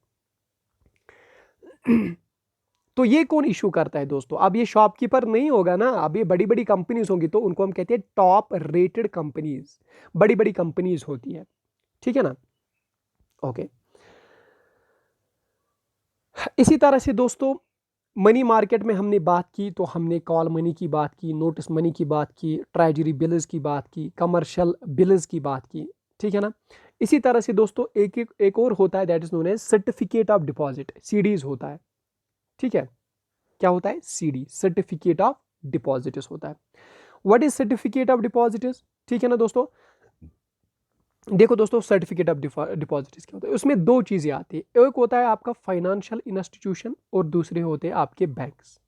तो ये कौन इशू करता है दोस्तों, अब ये शॉपकीपर नहीं होगा ना, अब ये बड़ी बड़ी कंपनीज होंगी, तो उनको हम कहते हैं टॉप रेटेड कंपनीज, बड़ी बड़ी कंपनीज होती है। ठीक है ना, ओके। इसी तरह से दोस्तों मनी मार्केट में हमने बात की, तो हमने कॉल मनी की बात की, नोटिस मनी की बात की, ट्रेजरी बिल्स की बात की, कमर्शियल बिल्स की बात की। ठीक है ना, इसी तरह से दोस्तों एक और होता है that is known as certificate of deposit, CDs होता है। ठीक है, क्या होता है, सीडी, सर्टिफिकेट ऑफ डिपॉजिट्स होता है। What is certificate of deposits. ठीक है ना दोस्तों, देखो दोस्तों सर्टिफिकेट ऑफ डिपॉजिट्स क्या होता है, उसमें दो चीजें आती है, एक होता है आपका फाइनेंशियल इंस्टीट्यूशन और दूसरे होते हैं आपके बैंक्स।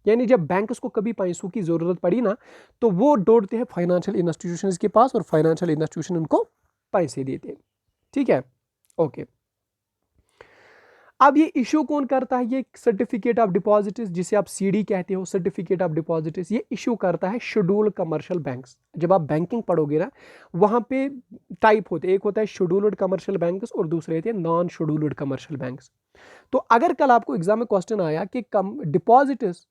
यानी जब बैंक्स को कभी पैसों की जरूरत पड़ी ना, तो वो दौड़ते हैं फाइनेंशियल इंस्टीट्यूशंस के पास और फाइनेंशियल इंस्टीट्यूशन उनको पैसे देते हैं। ठीक है, ओके। अब ये इशू कौन करता है, ये सर्टिफिकेट ऑफ डिपॉजिट्स जिसे आप सीडी कहते हो, सर्टिफिकेट ऑफ डिपॉजिट्स, ये इशू करता है शेड्यूल्ड कमर्शियल बैंक्स। जब आप बैंकिंग पढ़ोगे ना, वहां पे टाइप होते हैं, एक होता है शेड्यूल्ड कमर्शियल बैंक्स और दूसरे होते हैं नॉन शेड्यूल्ड कमर्शियल बैंक्स। तो अगर कल आपको एग्जाम में क्वेश्चन आया कि डिपॉजिट्स,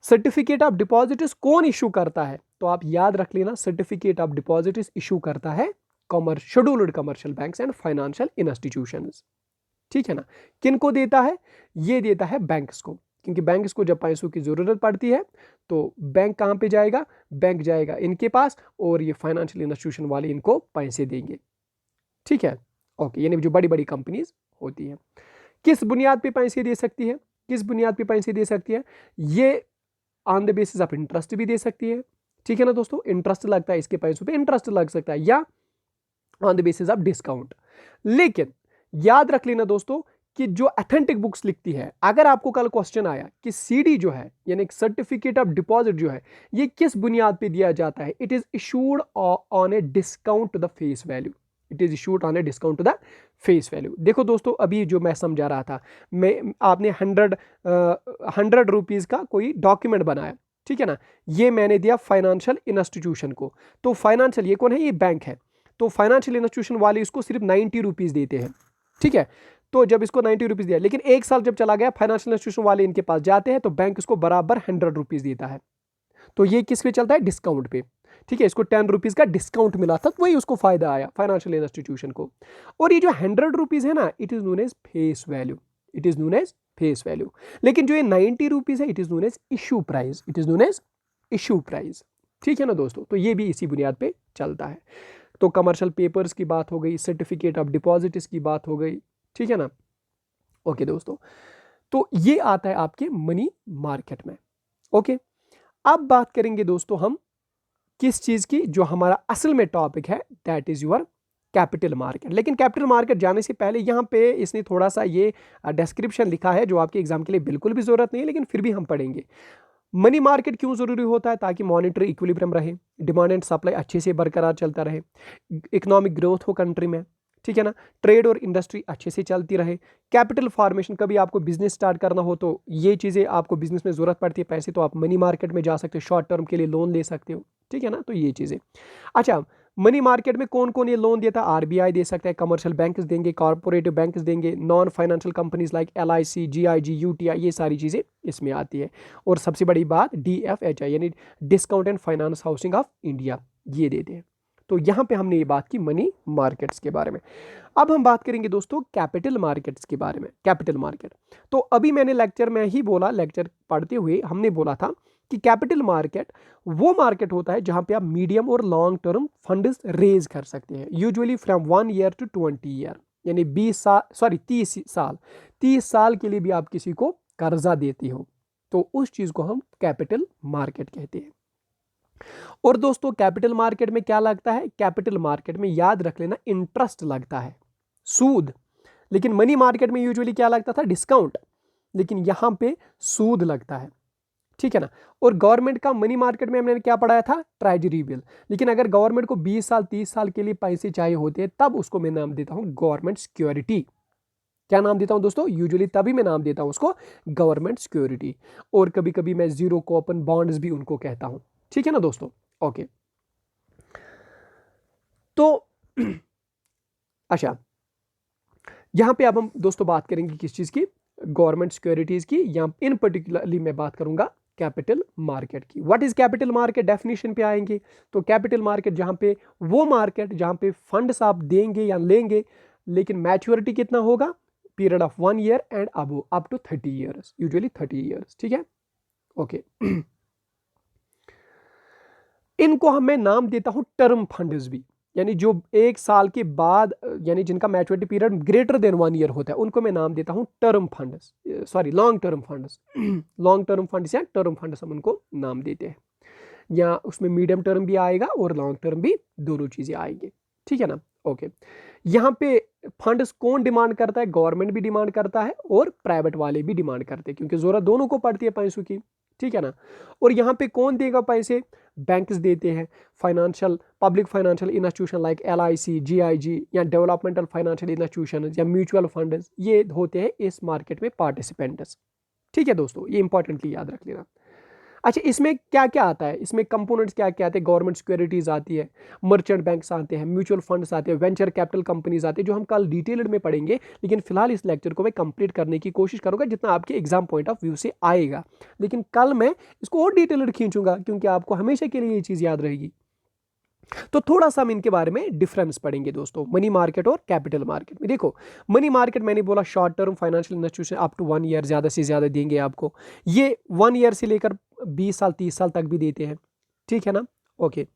सर्टिफिकेट ऑफ डिपॉजिट्स कौन इशू करता है, तो आप याद रख लेना सर्टिफिकेट ऑफ डिपॉजिट्स इशू करता है scheduled commercial banks and financial institutions. ठीक है ना, किनको देता है, ये देता है बैंक्स को, क्योंकि बैंक्स को जब पैसों की जरूरत पड़ती है तो बैंक कहां पे जाएगा, बैंक जाएगा इनके पास और ये फाइनेंशियल इंस्टीट्यूशन वाले इनको पैसे देंगे। ठीक है, ओके। यानी जो बड़ी बड़ी कंपनीज होती है, किस बुनियाद पे पैसे दे सकती है, किस बुनियाद पे पैसे दे सकती है, ये on the basis of interest भी दे सकती है। ठीक है ना दोस्तों, इंटरेस्ट लगता है इसके पैसों पे, इंटरेस्ट लग सकता है, या on the basis of discount. लेकिन याद रख लेना दोस्तों कि जो ऑथेंटिक बुक्स लिखती है, अगर आपको कल क्वेश्चन आया कि सीडी जो है यानी सर्टिफिकेट ऑफ डिपॉजिट जो है ये किस बुनियाद पे दिया जाता है, it is issued on a discount to the face value, it is issued on a discount to the face value. देखो दोस्तों अभी जो मैं समझा रहा था, मैं आपने 100 रुपीज का कोई डॉक्यूमेंट बनाया, ठीक है ना, ये मैंने दिया फाइनेंशियल इंस्टीट्यूशन को, तो फाइनेंशियल ये कौन है, ये बैंक है, तो फाइनेंशियल इंस्टीट्यूशन वाले इसको सिर्फ 90 रुपीज देते हैं। ठीक है, तो जब इसको 90 रुपीज़ दिया, लेकिन एक साल जब चला गया, फाइनेंशियल इंस्टीट्यूशन वाले इनके पास जाते हैं तो बैंक इसको बराबर 100 रुपीज़ देता है। तो ये किस पे चलता है? डिस्काउंट पे। ठीक है, इसको 10 रुपीज़ का डिस्काउंट मिला था, तो वही उसको फायदा आया फाइनेंशियल इंस्टीट्यूशन को। और ये जो 100 रुपीज़ है ना, it is known as face value, it is known as face value. लेकिन जो ये 90 रुपीज़ है, it is known as issue price, it is known as issue price. ठीक है ना दोस्तों, तो ये भी इसी बुनियाद पे चलता है। तो कमर्शियल पेपर्स की बात हो गई, सर्टिफिकेट ऑफ डिपॉजिट्स की बात हो गई, ठीक है ना। ओके दोस्तों, तो ये आता है आपके मनी मार्केट में। ओके, अब बात करेंगे दोस्तों हम किस चीज़ की, जो हमारा असल में टॉपिक है, that is your capital market. लेकिन कैपिटल मार्केट जाने से पहले यहाँ पे इसने थोड़ा सा ये डिस्क्रिप्शन लिखा है जो आपके एग्जाम के लिए बिल्कुल भी ज़रूरत नहीं है, लेकिन फिर भी हम पढ़ेंगे। मनी मार्केट क्यों ज़रूरी होता है? ताकि मॉनेटरी इक्विलिब्रियम रहे, डिमांड एंड सप्लाई अच्छे से बरकरार चलता रहे, इकोनॉमिक ग्रोथ हो कंट्री में, ठीक है ना, ट्रेड और इंडस्ट्री अच्छे से चलती रहे, कैपिटल फॉर्मेशन, कभी आपको बिजनेस स्टार्ट करना हो तो ये चीज़ें आपको बिजनेस में ज़रूरत पड़ती है पैसे, तो आप मनी मार्केट में जा सकते हो, शॉर्ट टर्म के लिए लोन ले सकते हो, ठीक है ना। तो ये चीज़ें, अच्छा, मनी मार्केट में कौन कौन ये लोन देता है? आरबीआई दे सकता है, कमर्शियल बैंक्स देंगे, कॉर्पोरेटिव बैंक्स देंगे, non financial companies like LIC, GIG, UTI, ये सारी चीज़ें इसमें आती है। और सबसे बड़ी बात डीएफएचआई यानी discount and finance housing of India, ये देते हैं। तो यहाँ पे हमने ये बात की मनी मार्केट्स के बारे में। अब हम बात करेंगे दोस्तों कैपिटल मार्केट्स के बारे में। कैपिटल मार्केट, तो अभी मैंने लेक्चर में ही बोला, लेक्चर पढ़ते हुए हमने बोला था कि कैपिटल मार्केट वो मार्केट होता है जहां पे आप मीडियम और लॉन्ग टर्म फंड्स रेज कर सकते हैं, usually from 1 year to 20 year, यानी 30 साल के लिए भी आप किसी को कर्जा देती हो, तो उस चीज को हम कैपिटल मार्केट कहते हैं। और दोस्तों कैपिटल मार्केट में क्या लगता है? कैपिटल मार्केट में याद रख लेना, इंटरेस्ट लगता है, सूद। लेकिन मनी मार्केट में यूजुअली क्या लगता था? डिस्काउंट। लेकिन यहां पे सूद लगता है, ठीक है ना। और गवर्नमेंट का मनी मार्केट में हमने क्या पढ़ाया था? Treasury bill. लेकिन अगर गवर्नमेंट को 20 साल 30 साल के लिए पैसे चाहिए होते हैं, तब उसको मैं नाम देता हूं गवर्नमेंट सिक्योरिटी। क्या नाम देता हूं दोस्तों? यूजुअली तभी मैं नाम देता हूं उसको गवर्नमेंट सिक्योरिटी। और कभी कभी मैं जीरो कूपन बॉन्ड्स भी उनको कहता हूं, ठीक है ना दोस्तों। ओके, तो अच्छा, यहां पे अब हम दोस्तों बात करेंगे किस चीज की? गवर्नमेंट सिक्योरिटीज की, या इन पर्टिकुलरली मैं बात करूंगा कैपिटल मार्केट की। What is capital market? Definition पे आएंगे। तो कैपिटल मार्केट जहां पे वो मार्केट जहां पे फंड्स आप देंगे या लेंगे, लेकिन मैच्योरिटी कितना होगा? Period of 1 year and up to 30 years, usually 30 years, ठीक है। ओके, इनको हम मैं नाम देता हूं टर्म फंड्स भी, यानी जो 1 साल के बाद, यानी जिनका maturity period greater than 1 year होता है, उनको मैं नाम देता हूं term funds, sorry long term funds. Long term funds या टर्म फंड्स हम उनको नाम देते हैं, या उसमें मीडियम टर्म भी आएगा और लॉन्ग टर्म भी, दोनों चीजें आएंगी, ठीक है ना। ओके, यहाँ पे फंड्स कौन डिमांड करता है? गवर्नमेंट भी डिमांड करता है और प्राइवेट वाले भी डिमांड करते हैं, क्योंकि जरूरत दोनों को पड़ती है पैसों की, ठीक है ना। और यहाँ पे कौन देगा पैसे? बैंक्स देते हैं, financial public financial institution like LIC, GIG, या डेवलपमेंटल फाइनेंशियल इंस्टीट्यूशन या म्यूचुअल फंड्स, ये होते हैं इस मार्केट में पार्टिसिपेंट्स, ठीक है दोस्तों, ये इंपॉर्टेंटली याद रख लेना। अच्छा, इसमें क्या क्या आता है? इसमें कंपोनेंट्स क्या क्या आते हैं? गवर्नमेंट सिक्योरिटीज आती है, मर्चेंट बैंक्स आते हैं, म्यूचुअल फंड्स आते हैं, वेंचर कैपिटल कंपनीज आते हैं, जो हम कल डिटेल्ड में पढ़ेंगे। लेकिन फिलहाल इस लेक्चर को मैं कंप्लीट करने की कोशिश करूंगा जितना आपके एग्जाम पॉइंट ऑफ व्यू से आएगा, लेकिन कल मैं इसको और डिटेल्ड खींचूंगा, क्योंकि आपको हमेशा के लिए ये चीज़ याद रहेगी। तो थोड़ा सा हम इनके बारे में डिफरेंस पढ़ेंगे दोस्तों, मनी मार्केट और कैपिटल मार्केट में। देखो, मनी मार्केट मैंने बोला short term financial institution up to 1 year, ज़्यादा से ज़्यादा देंगे आपको, ये 1 ईयर से लेकर 20 साल 30 साल तक भी देते हैं, ठीक है ना। ओके,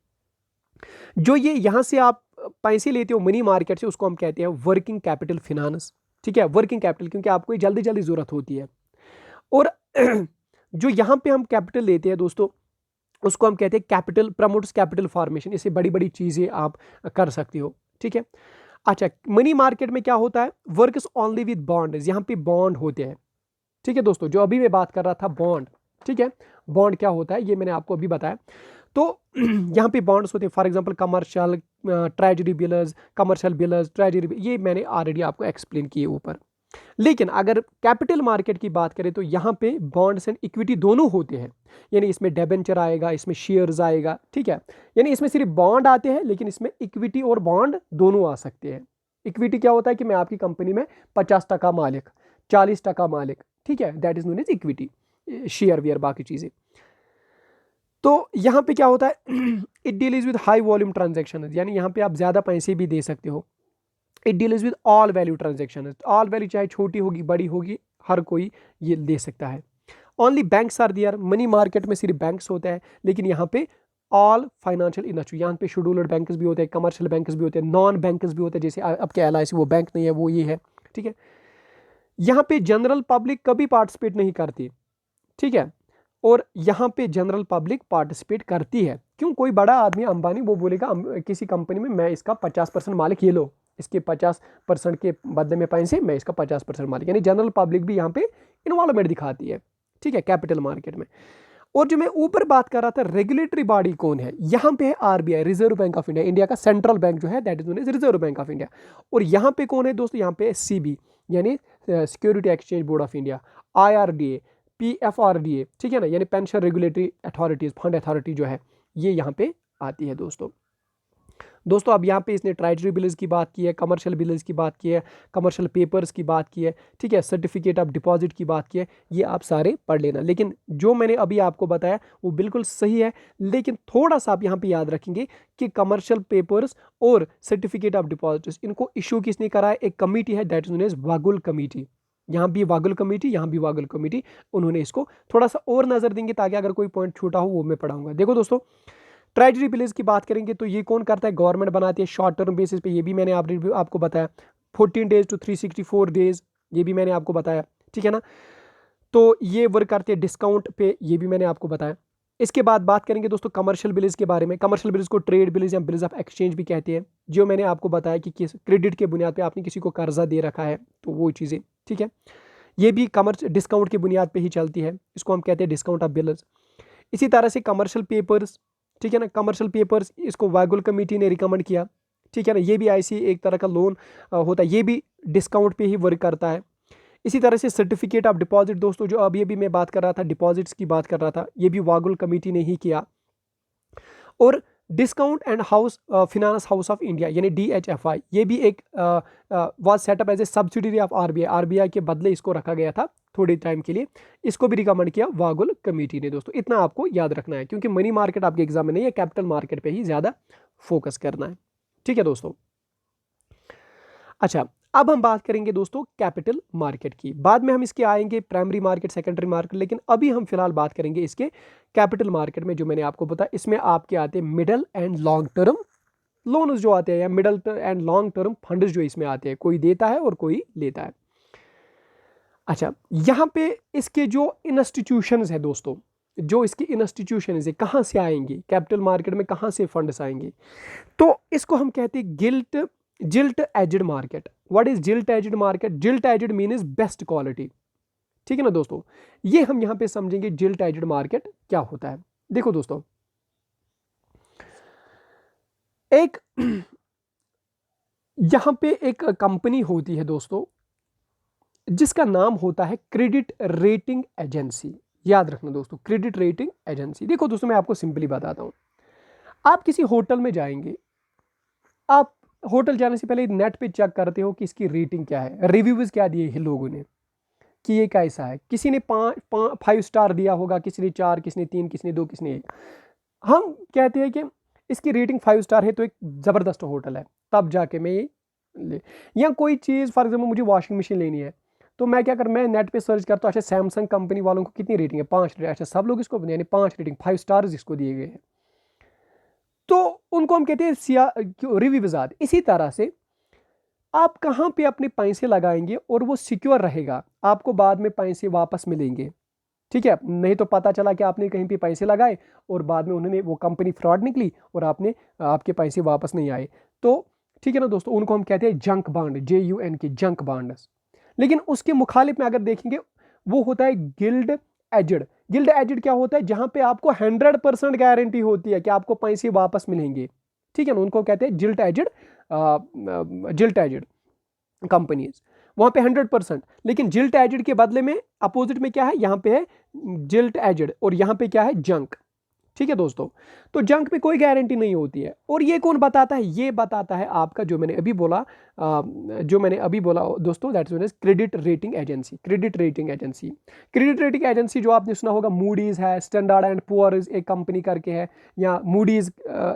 जो ये यहाँ से आप पैसे लेते हो मनी मार्केट से, उसको हम कहते हैं वर्किंग कैपिटल फिनांस, ठीक है, वर्किंग कैपिटल, क्योंकि आपको जल्दी जल्दी जरूरत होती है। और जो यहाँ पे हम कैपिटल लेते हैं दोस्तों, उसको हम कहते हैं कैपिटल, प्रमोट्स कैपिटल फॉर्मेशन, इससे बड़ी बड़ी चीज़ें आप कर सकते हो, ठीक है। अच्छा, मनी मार्केट में क्या होता है? वर्क्स ओनली विद बॉन्ड्स, यहाँ पे बॉन्ड होते हैं, ठीक है दोस्तों, जो अभी मैं बात कर रहा था बॉन्ड, ठीक है। बॉन्ड क्या होता है ये मैंने आपको अभी बताया। तो यहाँ पे बॉन्ड्स होते हैं, for example commercial treasury billers, commercial billers, treasury, ये मैंने ऑलरेडी आपको एक्सप्लेन किए ऊपर। लेकिन अगर कैपिटल मार्केट की बात करें तो यहाँ पे बॉन्ड्स एंड इक्विटी दोनों होते हैं, यानी इसमें डेबेंचर आएगा, इसमें शेयर्स आएगा, ठीक है। यानी इसमें सिर्फ बॉन्ड आते हैं, लेकिन इसमें इक्विटी और बॉन्ड दोनों आ सकते हैं, इक्विटी क्या होता है कि मैं आपकी कंपनी में 50% मालिक, 40% मालिक, ठीक है, that is known as equity, share वेयर बाकी चीजें। तो यहाँ पे क्या होता है, it deals with high volume transaction, यानी यहाँ पे आप ज्यादा पैसे भी दे सकते हो। It deals with all value transaction, all value चाहे छोटी होगी बड़ी होगी हर कोई ये दे सकता है। Only banks are there, money market में सिर्फ बैंक्स होता है, लेकिन यहाँ पे ऑल फाइनेंशियल इंस्टीट्यूट, यहाँ पे शेड्यूल्ड बैंक्स भी होते हैं, कमर्शियल बैंक्स भी होते हैं, नॉन बैंक्स भी होते हैं, जैसे अब क्या LIC वो बैंक नहीं है, वो ये है, ठीक है। यहाँ पे जनरल पब्लिक कभी पार्टिसिपेट नहीं करती, ठीक है, और यहाँ पे जनरल पब्लिक पार्टिसिपेट करती है। क्यों? कोई बड़ा आदमी अंबानी वो बोलेगा किसी कंपनी में मैं इसका 50% मालिक, ये लो इसके 50% के बदले में पैसे, मैं इसका 50% मालिक, यानी जनरल पब्लिक भी यहाँ पे इन्वॉल्वमेंट दिखाती है, ठीक है, कैपिटल मार्केट में। और जो मैं ऊपर बात कर रहा था रेगुलेटरी बॉडी कौन है, यहाँ पे है RBI, reserve bank of India, India का सेंट्रल बैंक जो है that is known as reserve bank of India. और यहाँ पे कौन है दोस्तों, यहाँ पे CB यानी security exchange board of India, IRDA, PFRDA, ठीक है ना, यानी pension regulatory authorities, fund authority जो है ये यहाँ पे आती है दोस्तों। अब यहाँ पे इसने ट्रेजरी बिल्स की बात की है, कमर्शियल बिल्स की बात की है, कमर्शियल पेपर्स की बात की है, ठीक है, सर्टिफिकेट ऑफ डिपॉजिट की बात की है, ये आप सारे पढ़ लेना। लेकिन जो मैंने अभी आपको बताया वो बिल्कुल सही है, लेकिन थोड़ा सा आप यहाँ पे याद रखेंगे कि कमर्शियल पेपर्स और सर्टिफिकेट ऑफ डिपॉजिट इनको इशू किसने करा है, एक कमेटी है that is known as Vaghul committee, यहाँ भी वागुल कमेटी, यहाँ भी वागुल कमेटी, उन्होंने इसको थोड़ा सा और नजर देंगे ताकि अगर कोई पॉइंट छूटा हो वो मैं पढ़ाऊंगा। देखो दोस्तों, ट्रेजरी बिल्स की बात करेंगे तो ये कौन करता है, गवर्नमेंट बनाती है शॉर्ट टर्म बेसिस पे, ये भी मैंने आपको बताया, 14 डेज टू 364 डेज, ये भी मैंने आपको बताया, ठीक है ना। तो ये वर्क करते हैं डिस्काउंट पे, ये भी मैंने आपको बताया। इसके बाद बात करेंगे दोस्तों कमर्शियल बिल्स के बारे में। कमर्शियल बिल्स को ट्रेड बिल्स या बिल्स ऑफ एक्सचेंज भी कहते हैं, जो मैंने आपको बताया कि किस क्रेडिट के बुनियाद पे आपने किसी को कर्जा दे रखा है तो वो चीज़ें, ठीक है, ये भी डिस्काउंट की बुनियाद पे ही चलती है, इसको हम कहते हैं डिस्काउंट ऑफ बिल्स। इसी तरह से कमर्शियल पेपर्स, ठीक है ना, कमर्शियल पेपर्स इसको वागुल कमेटी ने रिकमेंड किया, ठीक है ना, ये भी ऐसी एक तरह का लोन होता है, ये भी डिस्काउंट पे ही वर्क करता है। इसी तरह से सर्टिफिकेट ऑफ डिपॉजिट दोस्तों, जो अभी अभी मैं बात कर रहा था, डिपॉजिट्स की बात कर रहा था, ये भी वागुल कमेटी ने ही किया। और discount and house finance house of India यानी DHFI, ये भी एक was set up as a subsidiary of RBI के बदले इसको रखा गया था थोड़े टाइम के लिए, इसको भी रिकमेंड किया वागुल कमेटी ने। दोस्तों इतना आपको याद रखना है क्योंकि मनी मार्केट आपके एग्जाम में नहीं है, कैपिटल मार्केट पे ही ज़्यादा फोकस करना है, ठीक है दोस्तों। अच्छा, अब हम बात करेंगे दोस्तों कैपिटल मार्केट की, बाद में हम इसके आएंगे प्राइमरी मार्केट, सेकेंडरी मार्केट, लेकिन अभी हम फिलहाल बात करेंगे इसके कैपिटल मार्केट में। जो मैंने आपको बताया इसमें आपके आते हैं middle and long term loans जो आते हैं, या middle and long term funds जो इसमें आते हैं, कोई देता है और कोई लेता है। अच्छा, यहाँ पे इसके जो इंस्टीट्यूशंस है दोस्तों, जो इसकी इंस्टीट्यूशंस है कहाँ से आएंगी कैपिटल मार्केट में, कहाँ से फंड्स आएंगे, तो इसको हम कहते हैं gilt edged market. What is gilt edged market? Gilt edged means best quality, ठीक है ना दोस्तों, ये हम यहां पे समझेंगे जिल्ट एजेड मार्केट क्या होता है। देखो दोस्तों, एक यहां पे एक कंपनी होती है दोस्तों जिसका नाम होता है क्रेडिट रेटिंग एजेंसी। याद रखना दोस्तों, क्रेडिट रेटिंग एजेंसी। देखो दोस्तों, मैं आपको सिंपली बताता हूं, आप किसी होटल में जाएंगे, आप होटल जाने से पहले नेट पे चेक करते हो कि इसकी रेटिंग क्या है, रिव्यूज क्या दिए हैं लोगों ने कि ये कैसा है। किसी ने 5 स्टार दिया होगा, किसी ने 4, किसी ने 3, किसी ने 2, किसी ने 1। हम कहते हैं कि इसकी रेटिंग 5 स्टार है तो एक ज़बरदस्त होटल है, तब जाके मैं ये ले। या कोई चीज़ फॉर एग्जाम्पल मुझे वॉशिंग मशीन लेनी है तो मैं क्या कर, मैं नेट पे सर्च करता हूँ, अच्छा सैमसंग कंपनी वालों को कितनी रेटिंग है, 5 रेटिंग, अच्छा सब लोग इसको यानी 5 रेटिंग, 5 स्टार्स इसको दिए गए हैं, तो उनको हम कहते हैं रिव्यूज। इसी तरह से आप कहाँ पे अपने पैसे लगाएंगे और वो सिक्योर रहेगा, आपको बाद में पैसे वापस मिलेंगे, ठीक है। नहीं तो पता चला कि आपने कहीं पे पैसे लगाए और बाद में उन्होंने वो कंपनी फ्रॉड निकली और आपके पैसे वापस नहीं आए, तो ठीक है ना दोस्तों, उनको हम कहते हैं junk bond, JUNK, junk bonds. लेकिन उसके मुखालिफ में अगर देखेंगे वो होता है गिल्ड एजेड। गिल्ड एजेड क्या होता है? जहां पे आपको 100% गारंटी होती है कि आपको पैसे वापस मिलेंगे, ठीक है ना, उनको कहते हैं जिल्ट एजेड कंपनीज, वहां पे 100%। लेकिन जिल्ट एजेड के बदले में अपोजिट में क्या है, यहाँ पे है जिल्ट एजेड और यहाँ पे क्या है, जंक, ठीक है दोस्तों। तो जंक में कोई गारंटी नहीं होती है। और ये कौन बताता है? ये बताता है आपका जो मैंने अभी बोला दोस्तों, that is credit rating agency. Credit rating agency, credit rating agency जो आपने सुना होगा, मूडीज है, स्टैंडर्ड एंड पुअर्स एक कंपनी करके है, या मूडीज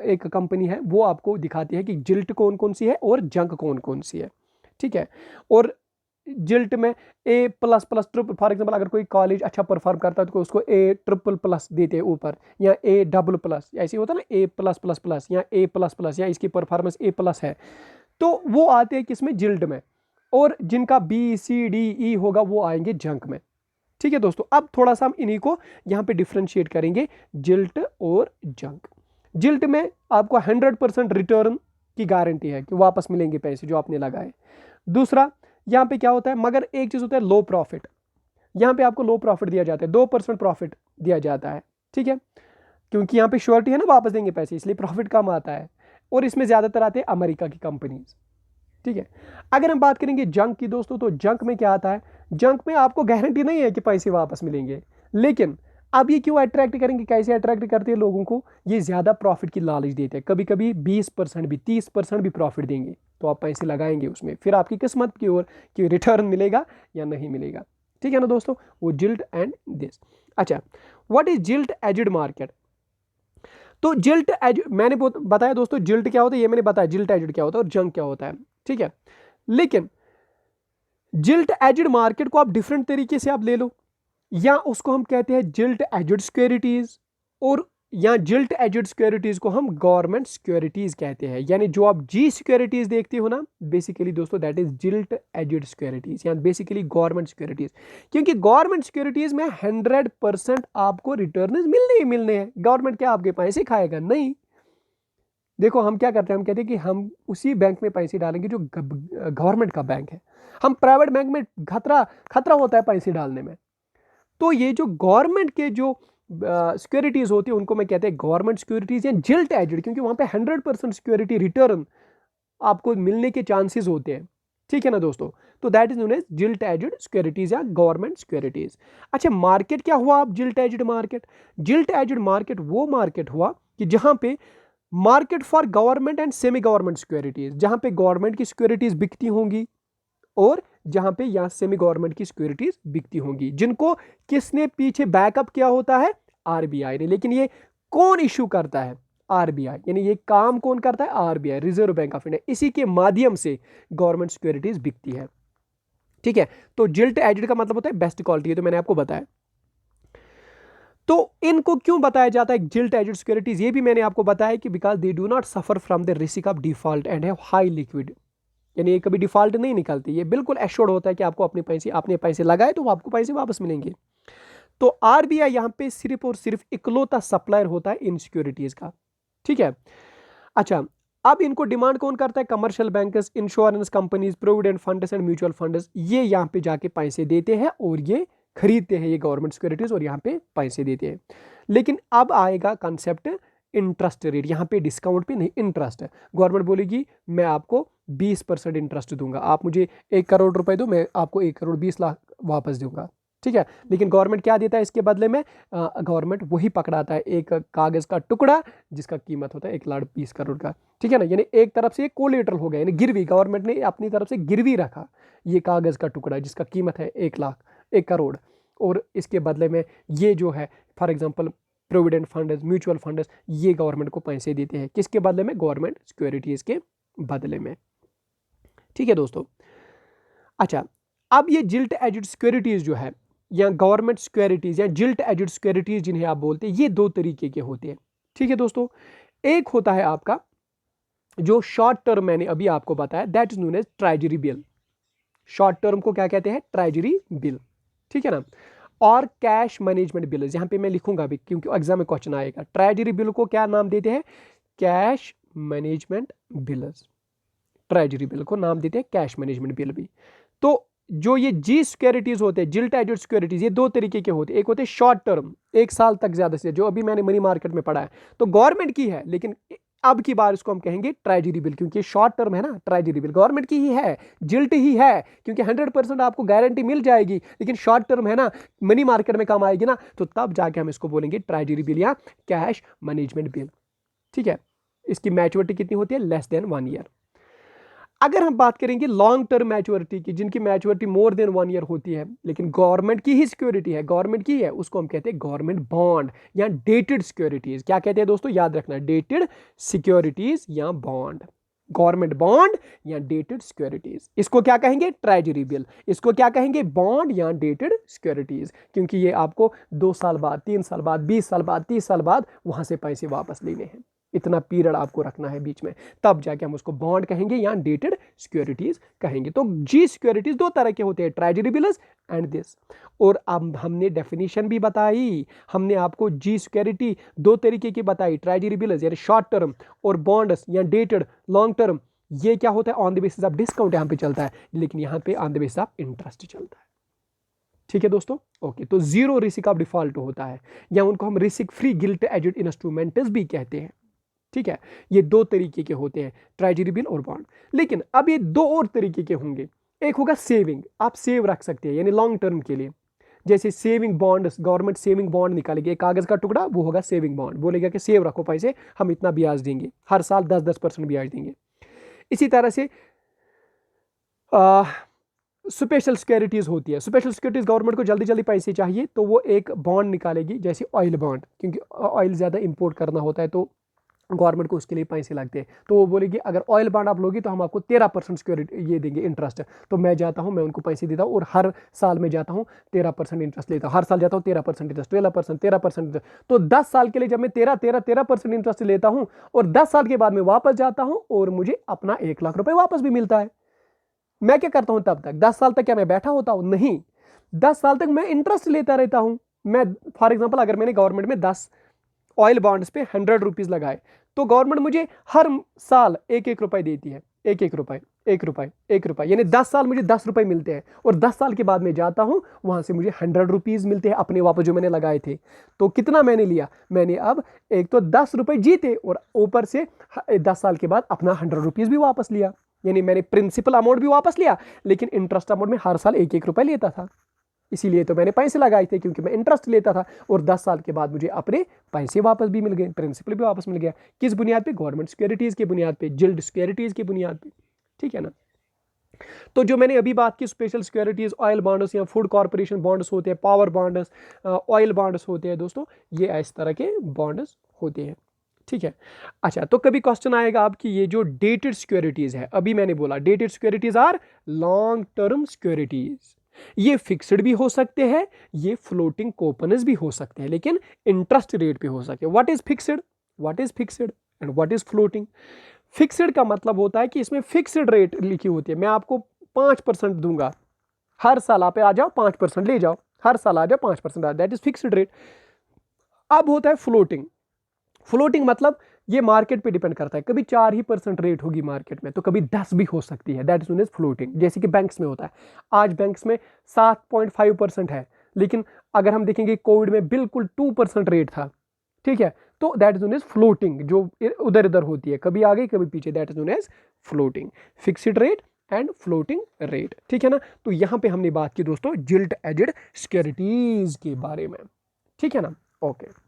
एक कंपनी है, वो आपको दिखाती है कि जिल्ट कौन कौन सी है और जंक कौन कौन सी है। ठीक है। और जिल्ट में A plus plus triple, for example अगर कोई कॉलेज अच्छा परफॉर्म करता है तो उसको ए ट्रिपल प्लस देते हैं ऊपर, या ए डबल प्लस, ऐसे होता है ना, ए प्लस प्लस प्लस या ए प्लस प्लस, या इसकी परफॉर्मेंस ए प्लस है, तो वो आते हैं किसमें? जिल्ट में। और जिनका बी सी डी ई होगा वो आएंगे जंक में। ठीक है दोस्तों। अब थोड़ा सा हम इन्हीं को यहाँ पे डिफ्रेंशिएट करेंगे, जिल्ट और जंक। जिल्ट में आपको 100% रिटर्न की गारंटी है कि वापस मिलेंगे पैसे जो आपने लगाए। दूसरा, यहाँ पे क्या होता है, मगर एक चीज होता है लो प्रॉफिट। यहाँ पे आपको लो प्रॉफिट दिया जाता है, 2% प्रॉफिट दिया जाता है। ठीक है, क्योंकि यहाँ पे श्योरिटी है ना, वापस देंगे पैसे, इसलिए प्रॉफिट कम आता है। और इसमें ज्यादातर आते हैं अमेरिका की कंपनीज। ठीक है। अगर हम बात करेंगे जंक की दोस्तों, तो जंक में क्या आता है? जंक में आपको गारंटी नहीं है कि पैसे वापस मिलेंगे, लेकिन अब ये क्यों अट्रैक्ट करेंगे? कैसे अट्रैक्ट करते हैं लोगों को? ये ज्यादा प्रॉफिट की लालच देते हैं। कभी कभी 20% भी, 30% भी प्रॉफिट देंगे, तो आप पैसे लगाएंगे उसमें, फिर आपकी किस्मत की ओर कि रिटर्न मिलेगा या नहीं मिलेगा। ठीक है ना दोस्तों, वो जिल्ट एंड दिस। अच्छा, what is gilt edged market? तो जिल्ट एज मैंने बताया दोस्तों, जिल्ट क्या होता है ये मैंने बताया, जिल्ट एजेड क्या होता है और जंक क्या होता है। ठीक है, लेकिन जिल्ट एजेड मार्केट को आप डिफरेंट तरीके से आप ले लो, या उसको हम कहते हैं जिल्ट एजेड सिक्योरिटीज, और या जिल्ट एजेड सिक्योरिटीज को हम गवर्नमेंट सिक्योरिटीज कहते हैं। यानी जो आप जी सिक्योरिटीज देखते हो ना, बेसिकली दोस्तों that is gilt edged securities, या बेसिकली गवर्नमेंट सिक्योरिटीज। क्योंकि गवर्नमेंट सिक्योरिटीज में 100% आपको रिटर्न मिलने ही मिलने हैं। गवर्नमेंट क्या आपके पैसे खाएगा? नहीं। देखो हम क्या करते हैं, हम कहते हैं कि हम उसी बैंक में पैसे डालेंगे जो गवर्नमेंट का बैंक है। हम प्राइवेट बैंक में खतरा होता है पैसे डालने में। तो ये जो गवर्नमेंट के जो सिक्योरिटीज होती है उनको मैं कहते हैं गवर्नमेंट सिक्योरिटीज या जिल्ट एजेड, क्योंकि वहां पे 100% सिक्योरिटी रिटर्न आपको मिलने के चांसेस होते हैं। ठीक है ना दोस्तों, तो that is known as gilt edged securities या गवर्नमेंट सिक्योरिटीज। अच्छा, मार्केट क्या हुआ? आप gilt edged market, gilt edged market वो मार्केट हुआ कि जहां पे market for government and semi government securities, जहां पे गवर्नमेंट की सिक्योरिटीज बिकती होंगी और जहां पे यहां सेमी गवर्नमेंट की सिक्योरिटीज बिकती होंगी, जिनको किसने पीछे बैकअप किया होता है? आरबीआई ने। लेकिन ये कौन इशू करता है? आरबीआई। यानी ये काम कौन करता है? RBI, reserve bank of India. इसी के माध्यम से गवर्नमेंट सिक्योरिटीज बिकती है। ठीक है, तो जिल्ट एजेड का मतलब होता है बेस्ट क्वालिटी, है तो मैंने आपको बताया। तो इनको क्यों बताया जाता है जिल्ट एजेड सिक्योरिटीज? ये भी मैंने आपको बताया कि because they do not suffer from the risk of default and have high liquid. यानी ये कभी डिफॉल्ट नहीं निकलती, ये बिल्कुल एश्योर्ड होता है कि आपको अपने पैसे लगाए तो आपको पैसे वापस मिलेंगे। तो आरबीआई यहां पे सिर्फ और सिर्फ इकलौता सप्लायर होता है इन सिक्योरिटीज का। ठीक है। अच्छा, अब इनको डिमांड कौन करता है? Commercial bankers, insurance companies, provident funds and mutual funds, ये यहां पे जाके पैसे देते हैं और ये खरीदते हैं ये गवर्नमेंट सिक्योरिटीज और यहाँ पे पैसे देते हैं। लेकिन अब आएगा कंसेप्ट इंटरेस्ट रेट। यहाँ पे डिस्काउंट पे नहीं, इंटरेस्ट है। गवर्नमेंट बोलेगी मैं आपको 20% इंटरेस्ट दूंगा, आप मुझे 1 करोड़ रुपए दो, मैं आपको 1 करोड़ 20 लाख वापस दूंगा। ठीक है, लेकिन गवर्नमेंट क्या देता है इसके बदले में? गवर्नमेंट वही पकड़ाता है, एक कागज का टुकड़ा जिसका कीमत होता है 1,20 करोड़ का। ठीक है ना, यानी एक तरफ से कोलेटरल हो गया, यानी गिरवी, गवर्नमेंट ने अपनी तरफ से गिरवी रखा ये कागज का टुकड़ा जिसका कीमत है 1 करोड़। और इसके बदले में ये जो है for example provident funds, mutual funds, ये गवर्नमेंट को पैसे देते हैं। किसके बदले में? गवर्नमेंट सिक्योरिटीज के बदले में। ठीक है दोस्तों। अच्छा, अब ये जिल्ट एजेड सिक्योरिटीज जो है या गवर्नमेंट सिक्योरिटीज या जिल्ट एजेड सिक्योरिटीज जिन्हें आप बोलते हैं, ये 2 तरीके के होते हैं। ठीक है दोस्तों, एक होता है आपका जो शॉर्ट टर्म, मैंने अभी आपको बताया, that is known as treasury bill. Short term को क्या कहते हैं? Treasury bill. ठीक है ना, और कैश मैनेजमेंट बिल, यहां पे मैं लिखूंगा भी क्योंकि एग्जाम में क्वेश्चन आएगा। ट्रेजरी बिल को क्या नाम देते हैं? Cash management bills. Treasury bill को नाम देते हैं कैश मैनेजमेंट बिल भी। तो जो ये जी सिक्योरिटीज होते हैं, जिल्ट एजेड सिक्योरिटीज, ये 2 तरीके के होते हैं। एक होते हैं शॉर्ट टर्म, 1 साल तक ज्यादा से, जो अभी मैंने मनी मार्केट में पढ़ा है, तो गवर्नमेंट की है लेकिन अब की बार इसको हम कहेंगे ट्रेजरी बिल, क्योंकि शॉर्ट टर्म है ना, ट्रेजरी बिल गवर्नमेंट की ही है, जिल्ट ही है, क्योंकि 100% आपको गारंटी मिल जाएगी, लेकिन शॉर्ट टर्म है ना, मनी मार्केट में काम आएगी ना, तो तब जाके हम इसको बोलेंगे ट्रेजरी बिल या कैश मैनेजमेंट बिल। ठीक है, इसकी मैच्योरिटी कितनी होती है, लेस देन 1 ईयर। अगर हम बात करेंगे लॉन्ग टर्म मैच्योरिटी की, जिनकी मैच्योरिटी मोर देन 1 ईयर होती है, लेकिन गवर्नमेंट की ही सिक्योरिटी है, गवर्नमेंट की है, उसको हम कहते हैं गवर्नमेंट बॉन्ड या डेटेड सिक्योरिटीज। क्या कहते हैं दोस्तों, याद रखना, डेटेड सिक्योरिटीज या बॉन्ड, गवर्नमेंट बॉन्ड या डेटेड सिक्योरिटीज। इसको क्या कहेंगे, ट्रेजरी बिल। इसको क्या कहेंगे, बॉन्ड या डेटेड सिक्योरिटीज, क्योंकि ये आपको 2 साल बाद, 3 साल बाद, 20 साल बाद, 30 साल बाद वहां से पैसे वापस लेने हैं, इतना पीरियड आपको रखना है बीच में, तब जाके हम उसको बॉन्ड कहेंगे या डेटेड सिक्योरिटीज कहेंगे। तो जी सिक्योरिटीज 2 तरह के होते हैं, ट्रेजरी बिल्स एंड दिस। और अब हमने डेफिनेशन भी बताई, हमने आपको जी सिक्योरिटी 2 तरीके की बताई, ट्रेजरी बिल्स यानी शॉर्ट टर्म और बॉन्ड्स या डेटेड लॉन्ग टर्म। ये क्या होता है, on the basis of discount यहाँ पे चलता है, लेकिन यहाँ पे on the basis of interest चलता है। ठीक है दोस्तों, ओके। तो जीरो रिस्क ऑफ डिफॉल्ट होता है, या उनको हम risk free gilt edged instruments भी कहते हैं। ठीक है, ये 2 तरीके के होते हैं, ट्रेजरी बिल और बॉन्ड। लेकिन अब ये 2 और तरीके के होंगे, एक होगा सेविंग, आप सेव रख सकते हैं यानी लॉन्ग टर्म के लिए, जैसे saving bond, government saving bond निकालेगी, एक कागज का टुकड़ा, वो होगा सेविंग बॉन्ड, बोलेगा कि सेव रखो पैसे, हम इतना ब्याज देंगे, हर साल 10-10% ब्याज देंगे। इसी तरह से स्पेशल सिक्योरिटीज होती है, स्पेशल सिक्योरिटीज गवर्नमेंट को जल्दी जल्दी पैसे चाहिए, तो वो एक बॉन्ड निकालेगी, जैसे ऑयल बॉन्ड, क्योंकि ऑयल ज़्यादा इंपोर्ट करना होता है तो गवर्नमेंट को उसके लिए पैसे लगते हैं, तो वो बोलेगी अगर ऑयल बॉन्ड आप लोगी तो हम आपको 13% सिक्योरिटी ये देंगे, इंटरेस्ट। तो मैं जाता हूँ, मैं उनको पैसे देता हूँ, और हर साल में जाता हूँ 13% इंटरेस्ट लेता हूँ, हर साल जाता हूँ 13% इंटरेस्ट, 12%, 13%। तो 10 साल के लिए जब मैं 13% इंटरेस्ट लेता हूँ, और 10 साल के बाद में वापस जाता हूँ, और मुझे अपना 1 लाख रुपए वापस भी मिलता है। मैं क्या करता हूँ तब तक, 10 साल तक क्या मैं बैठा होता हूँ, नहीं, 10 साल तक मैं इंटरेस्ट लेता रहता हूँ। मैं फॉर एग्जाम्पल, अगर मैंने गवर्नमेंट में 10 ऑयल बॉन्ड्स पे 100 रुपीज लगाए, तो गवर्नमेंट मुझे हर साल 1-1 रुपए देती है, 1-1 रुपए, 1 रुपए, 1 रुपए, यानी 10 साल मुझे 10 रुपए मिलते हैं, और 10 साल के बाद में जाता हूं, वहां से मुझे 100 रुपीज मिलते हैं अपने वापस जो मैंने लगाए थे। तो कितना मैंने लिया, मैंने अब एक तो 10 रुपए जीते, और ऊपर से 10 साल के बाद अपना 100 रुपीज भी वापस लिया, यानी मैंने प्रिंसिपल अमाउंट भी वापस लिया, लेकिन इंटरेस्ट अमाउंट में हर साल 1-1 रुपए लेता था। इसीलिए तो मैंने पैसे लगाए थे, क्योंकि मैं इंटरेस्ट लेता था, और 10 साल के बाद मुझे अपने पैसे वापस भी मिल गए, प्रिंसिपल भी वापस मिल गया। किस बुनियाद पे, गवर्नमेंट सिक्योरिटीज की बुनियाद पे, जिल्ड सिक्योरिटीज की बुनियाद पे। ठीक है ना। तो जो मैंने अभी बात की, स्पेशल सिक्योरिटीज, ऑयल बॉन्ड्स या फूड कॉर्पोरेशन बॉन्ड्स होते हैं, पावर बॉन्ड्स, ऑयल बॉन्ड्स होते हैं दोस्तों, ये इस तरह के बॉन्ड्स होते हैं। ठीक है, अच्छा, तो कभी क्वेश्चन आएगा आपकी, ये जो डेटेड सिक्योरिटीज है, अभी मैंने बोला dated securities are long term securities, ये फिक्स्ड भी हो सकते हैं, ये फ्लोटिंग कूपन्स भी हो सकते हैं, लेकिन इंटरेस्ट रेट पे हो सकते हैं। What is fixed, what is fixed and what is floating. Fixed का मतलब होता है कि इसमें फिक्स्ड रेट लिखी होती है, मैं आपको 5% दूंगा, हर साल आप आ जाओ 5% ले जाओ, हर साल आ जाओ 5%, दैट इज फिक्स्ड रेट। अब होता है फ्लोटिंग। फ्लोटिंग मतलब ये मार्केट पे डिपेंड करता है, कभी 4% रेट होगी मार्केट में, तो कभी 10 भी हो सकती है, that is known as floating. जैसे कि बैंक्स में होता है, आज बैंक्स में 7.5% है, लेकिन अगर हम देखेंगे कोविड में बिल्कुल 2% रेट था, ठीक है, तो that is known as floating, जो उधर इधर होती है, कभी आगे कभी पीछे, that is known as floating. Fixed rate and floating rate, ठीक है ना। तो यहां पे हमने बात की दोस्तों जिल्ट एजेड सिक्योरिटीज के बारे में, ठीक है ना, ओके।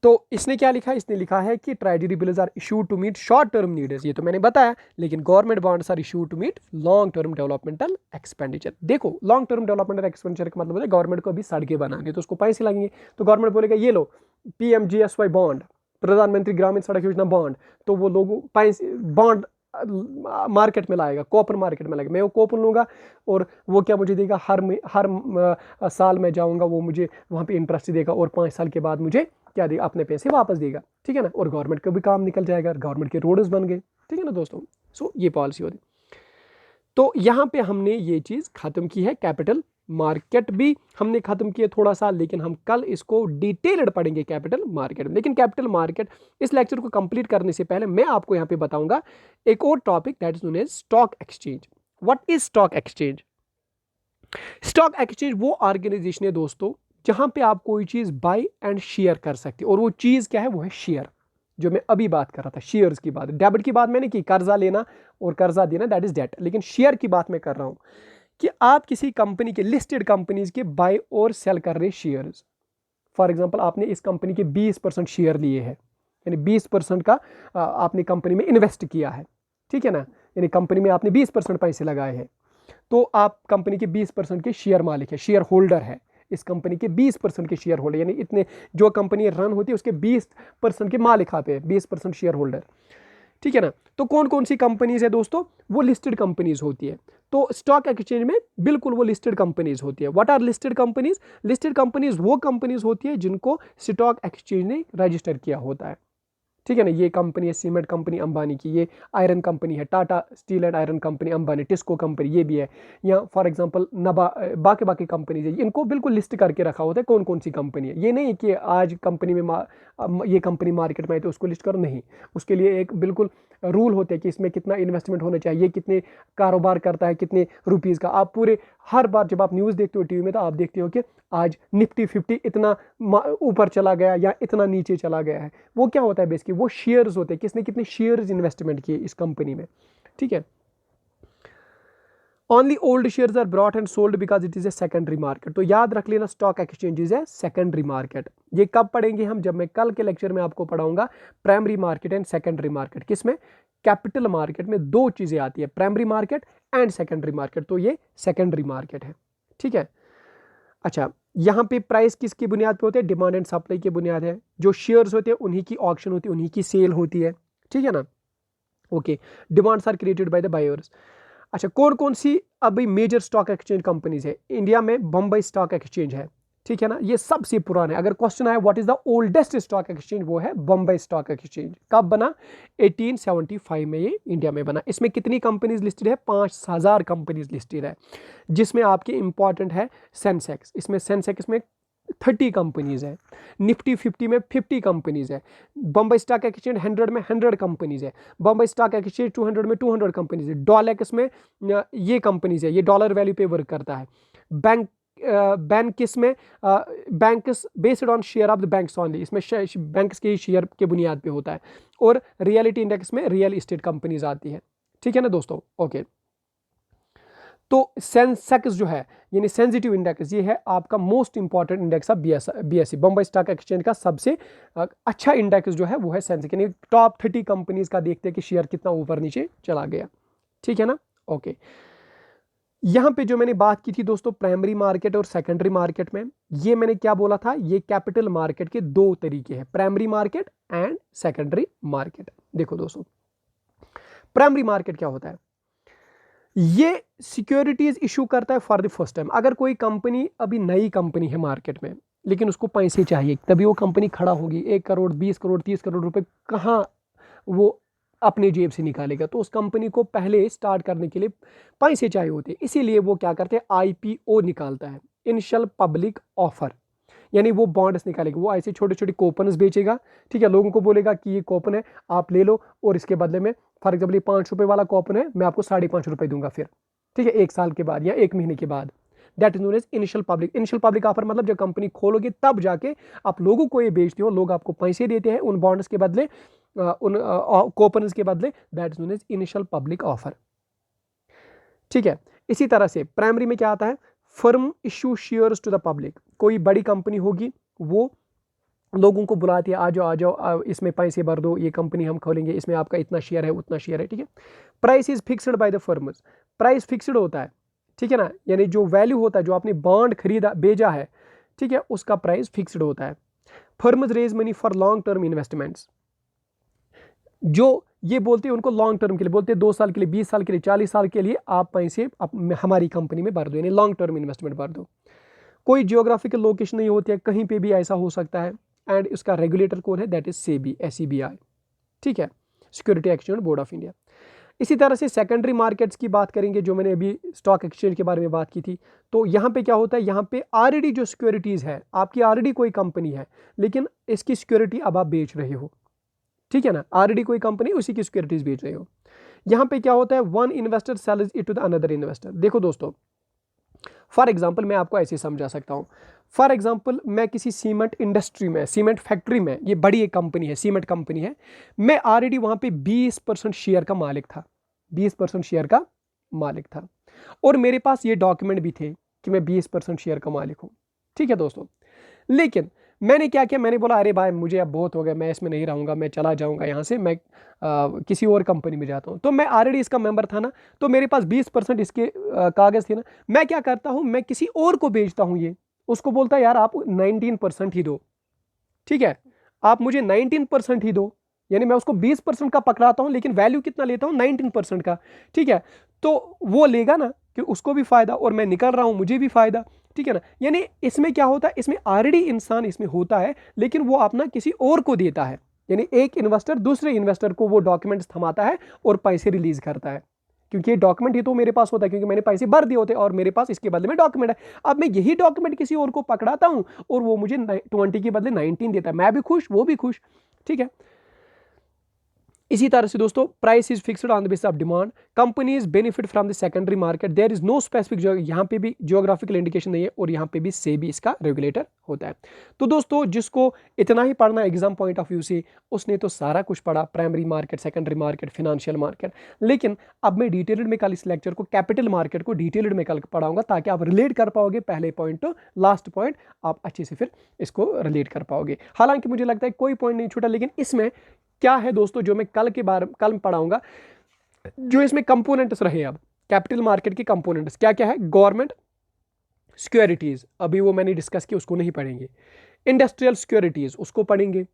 तो इसने क्या लिखा है, इसने लिखा है कि treasury bills are issued to meet short term needs, ये तो मैंने बताया, लेकिन government bonds are issued to meet long term developmental expenditure. देखो, लॉन्ग टर्म डेवलपमेंटल एक्सपेंडिचर का मतलब है गवर्नमेंट को अभी सड़कें बनानी है, तो उसको पैसे लगेंगे, तो गवर्नमेंट बोलेगा ये लो PMGSY बॉन्ड, प्रधानमंत्री ग्रामीण सड़क योजना बॉन्ड, तो वो लोग पैसे बॉन्ड मार्केट में लाएगा, कूपन मार्केट में लाएगा, मैं वो कूपन लूँगा, और वो क्या मुझे देगा, हर साल मैं जाऊँगा, वो मुझे वहाँ पे इंटरेस्ट देगा, और 5 साल के बाद मुझे क्या देगा, अपने पैसे वापस देगा, ठीक है ना, और गवर्नमेंट का भी काम निकल जाएगा, गवर्नमेंट के रोड्स बन गए, ठीक है ना दोस्तों। सो ये पॉलिसी होती। तो यहाँ पे हमने ये चीज़ खत्म की है, कैपिटल मार्केट भी हमने खत्म किया थोड़ा सा, लेकिन हम कल इसको डिटेल्ड पढ़ेंगे कैपिटल मार्केट में। लेकिन कैपिटल मार्केट इस लेक्चर को कंप्लीट करने से पहले मैं आपको यहाँ पे बताऊंगा एक और topic, that is known as stock exchange. What is stock exchange. Stock exchange वो ऑर्गेनाइजेशन है दोस्तों, जहां पे आप कोई चीज बाय एंड शेयर कर सकते हो, और वो चीज क्या है, वो है शेयर। जो मैं अभी बात कर रहा था, शेयर्स की बात। डेबिट की बात मैंने की, कर्जा लेना और कर्जा देना, दैट इज डेट। लेकिन शेयर की बात मैं कर रहा हूं कि आप किसी कंपनी के, लिस्टेड कंपनीज के बाय और सेल कर रहे शेयर्स। फॉर एग्जांपल आपने इस कंपनी के 20% शेयर लिए हैं, यानी 20% का आपने कंपनी में इन्वेस्ट किया है, ठीक है ना, यानी कंपनी में आपने 20% पैसे लगाए हैं, तो आप कंपनी के 20% के शेयर मालिक है, शेयर होल्डर है। इस कंपनी के 20% के शेयर होल्डर, यानी इतने जो कंपनी रन होती है उसके 20% के मालिक आप है, 20% शेयर होल्डर, ठीक है ना। तो कौन कौन सी कंपनीज है दोस्तों, वो लिस्टेड कंपनीज होती है। तो स्टॉक एक्सचेंज में बिल्कुल वो लिस्टेड कंपनीज होती है। What are listed companies? Listed companies वो कंपनीज होती है जिनको स्टॉक एक्सचेंज ने रजिस्टर किया होता है, ठीक है ना। ये कंपनी है सीमेंट कंपनी अंबानी की, ये आयरन कंपनी है Tata steel and iron company Ambani, TISCO company ये भी है, या फॉर एग्जांपल बाकी बाकी कंपनीज है, इनको बिल्कुल लिस्ट करके रखा होता है कौन कौन सी कंपनी है। ये नहीं कि आज कंपनी में ये कंपनी मार्केट में है तो उसको लिस्ट करो, नहीं। उसके लिए एक बिल्कुल रूल होते हैं कि इसमें कितना इन्वेस्टमेंट होना चाहिए, ये कितने कारोबार करता है, कितने रुपीज़ का। आप पूरे हर बार जब आप न्यूज़ देखते हो टीवी में, तो आप देखते हो कि आज निफ्टी 50 इतना ऊपर चला गया या इतना नीचे चला गया है। वो क्या होता है बेसिकली, वो शेयर्स होते हैं, किसने कितने शेयर्स इन्वेस्टमेंट किए इस कंपनी में, ठीक है। Only old shares are brought and sold because it is a secondary market. तो याद रख लेना, स्टॉक एक्सचेंजेस है सेकेंडरी मार्केट। ये कब पढ़ेंगे हम? जब मैं कल के लेक्चर में आपको पढ़ाऊंगा primary market and secondary market. किसमें? कैपिटल मार्केट में दो चीजें आती है, primary market and secondary market. तो ये सेकेंडरी मार्केट है, ठीक है। अच्छा, यहाँ पे प्राइस किसकी बुनियाद पे होते हैं? डिमांड एंड सप्लाई की बुनियाद है। जो शेयर्स होते हैं उन्हीं की ऑक्शन होती है, उन्हीं की सेल होती है, ठीक है ना। Okay, demands are created by the buyers. अच्छा, कौन कौन सी अभी मेजर स्टॉक एक्सचेंज कंपनीज है इंडिया में? बम्बई स्टॉक एक्सचेंज है, ठीक है ना, ये सबसे पुराना है। अगर क्वेश्चन आया what is the oldest stock exchange, वो है बम्बई स्टॉक एक्सचेंज। कब बना? 1875 में ये इंडिया में बना। इसमें कितनी कंपनीज लिस्टेड है? 5000 कंपनीज लिस्टेड है, जिसमें आपके इंपॉर्टेंट है सेंसेक्स। इसमें सेंसेक्स में 30 कंपनीज है, निफ्टी 50 में 50 कंपनीज है, बम्बई स्टॉक एक्सचेंज 100 में 100 कंपनीज है, बम्बई स्टॉक एक्सचेंज 200 में 200 कंपनीज है, डॉलेक्स में ये कंपनीज है, ये डॉलर वैल्यू पे वर्क करता है। बैंकिस में banks based on share of the banks only, इसमें बैंक्स के शेयर के बुनियाद पे होता है। और रियलिटी इंडेक्स में रियल इस्टेट कंपनीज आती है, ठीक है ना दोस्तों। ओके, तो सेंसेक्स जो है यानी सेंसिटिव इंडेक्स, ये है आपका most important index of BSE. Bombay stock exchange का सबसे अच्छा इंडेक्स जो है वो है सेंसेक्स, यानी टॉप 30 कंपनीज का देखते हैं कि शेयर कितना ऊपर नीचे चला गया, ठीक है ना। ओके, यहां पे जो मैंने बात की थी दोस्तों प्राइमरी मार्केट और सेकेंडरी मार्केट में, ये मैंने क्या बोला था, ये कैपिटल मार्केट के दो तरीके हैं, primary market and secondary market. देखो दोस्तों, प्राइमरी मार्केट क्या होता है? ये सिक्योरिटीज इशू करता है फॉर द फर्स्ट टाइम। अगर कोई कंपनी अभी नई कंपनी है मार्केट में, लेकिन उसको पैसे चाहिए, तभी वो कंपनी खड़ा होगी। 1 करोड़ 20 करोड़ 30 करोड़ रुपए कहाँ वो अपनी जेब से निकालेगा? तो उस कंपनी को पहले स्टार्ट करने के लिए पैसे चाहिए होते हैं, इसीलिए वो क्या करते हैं, आईपीओ निकालता है, इनिशियल पब्लिक ऑफर, यानी वो बॉन्ड्स निकालेगा। वो ऐसे छोटे छोटे कूपन्स बेचेगा, ठीक है, लोगों को बोलेगा कि ये कूपन है आप ले लो, और इसके बदले में फॉर एग्जाम्पल ये 5 रुपये वाला कूपन है, मैं आपको 5.5 रुपये दूंगा फिर, ठीक है, 1 साल के बाद या 1 महीने के बाद। That is known as initial public. Initial public offer मतलब जब कंपनी खोलोगे तब जाके आप लोगों को ये बेचते हो, लोग आपको पैसे देते हैं उन बॉन्ड्स के बदले, उन कूपन्स के बदले। That is known as initial public offer, ठीक है। इसी तरह से प्राइमरी में क्या आता है, firm issue shares to the public. कोई बड़ी कंपनी होगी, वो लोगों को बुलाती है, आ जाओ आ जाओ, इसमें पैसे भर दो, ये कंपनी हम खोलेंगे, इसमें आपका इतना शेयर है उतना शेयर है, ठीक है। Price is fixed by the firms. Price fixed होता है, ठीक है ना, यानी जो वैल्यू होता है, जो आपने बॉन्ड खरीदा भेजा है, ठीक है, उसका प्राइस फिक्स्ड होता है। Firms raise money for long term investments. जो ये बोलते हैं उनको लॉन्ग टर्म के लिए बोलते हैं, 2 साल के लिए, 20 साल के लिए, 40 साल के लिए आप पैसे हमारी कंपनी में भर दो, यानी लॉन्ग टर्म इन्वेस्टमेंट भर दो। कोई जियोग्राफिकल लोकेशन नहीं होती है, कहीं पे भी ऐसा हो सकता है। एंड इसका रेगुलेटर कौन है? दैट इज सेबी, SEBI, ठीक है, security exchange board of India. इसी तरह से सेकेंडरी मार्केट्स की बात करेंगे, जो मैंने अभी स्टॉक एक्सचेंज के बारे में बात की थी। तो यहाँ पे क्या होता है, यहाँ पे ऑलरेडी जो सिक्योरिटीज़ है, आपकी ऑलरेडी कोई कंपनी है, लेकिन इसकी सिक्योरिटी अब आप बेच रहे हो, ठीक है ना, ऑलरेडी कोई कंपनी उसी की सिक्योरिटीज बेच रहे हो। यहाँ पे क्या होता है, one investor sales it to the another investor. देखो दोस्तों, फॉर एग्जाम्पल मैं आपको ऐसे समझा सकता हूँ। फॉर एग्जाम्पल मैं किसी सीमेंट इंडस्ट्री में, सीमेंट फैक्ट्री में, ये बड़ी एक कंपनी है, सीमेंट कंपनी है, मैं ऑलरेडी वहाँ पे 20% शेयर का मालिक था, 20% शेयर का मालिक था, और मेरे पास ये डॉक्यूमेंट भी थे कि मैं 20% शेयर का मालिक हूँ। ठीक है दोस्तों, लेकिन मैंने क्या किया, मैंने बोला अरे भाई मुझे अब बहुत हो गया, मैं इसमें नहीं रहूँगा, मैं चला जाऊँगा यहाँ से, मैं किसी और कंपनी में जाता हूँ। तो मैं ऑलरेडी इसका मेंबर था ना, तो मेरे पास 20% इसके कागज़ थे ना, मैं क्या करता हूँ, मैं किसी और को बेचता हूँ, ये उसको बोलता है यार आप 19% ही दो, ठीक है, आप मुझे 19% ही दो, यानी मैं उसको 20% का पकड़ाता हूँ लेकिन वैल्यू कितना लेता हूँ, 19% का। ठीक है, तो वो लेगा ना कि उसको भी फायदा और मैं निकल रहा हूँ, मुझे भी फायदा। ठीक है ना, यानी इसमें क्या होता है, इसमें ऑलरेडी इंसान इसमें होता है लेकिन वो अपना किसी और को देता है, यानी एक इन्वेस्टर दूसरे इन्वेस्टर को वो डॉक्यूमेंट्स थमाता है और पैसे रिलीज करता है, क्योंकि ये डॉक्यूमेंट ही तो मेरे पास होता है, क्योंकि मैंने पैसे भर दिए होते और मेरे पास इसके बदले में डॉक्यूमेंट है। अब मैं यही डॉक्यूमेंट किसी और को पकड़ाता हूं और वो मुझे 20 के बदले 19 देता है, मैं भी खुश, वो भी खुश। ठीक है, इसी तरह से दोस्तों price is fixed on the basis of demand, companies benefit from the secondary market, there is no specific, यहाँ पे भी जियोग्राफिकल इंडिकेशन नहीं है और यहाँ पे भी सेबी इसका रेगुलेटर होता है। तो दोस्तों जिसको इतना ही पढ़ना एग्जाम पॉइंट ऑफ व्यू से, उसने तो सारा कुछ पढ़ा, primary market, secondary market, financial market. लेकिन अब मैं डिटेल्ड में कल इस लेक्चर को कैपिटल मार्केट को डिटेल्ड में कल पढ़ाऊंगा ताकि आप रिलेट कर पाओगे पहले पॉइंट तो लास्ट पॉइंट, आप अच्छे से फिर इसको रिलेट कर पाओगे। हालांकि मुझे लगता है कोई पॉइंट नहीं छूटा, लेकिन इसमें क्या है दोस्तों जो मैं कल में पढ़ाऊंगा, जो इसमें कंपोनेंट्स रहे, अब कैपिटल मार्केट के कंपोनेंट्स क्या क्या है, गवर्नमेंट सिक्योरिटीज, अभी वो मैंने डिस्कस किया, उसको नहीं पढ़ेंगे, इंडस्ट्रियल सिक्योरिटीज उसको पढ़ेंगे,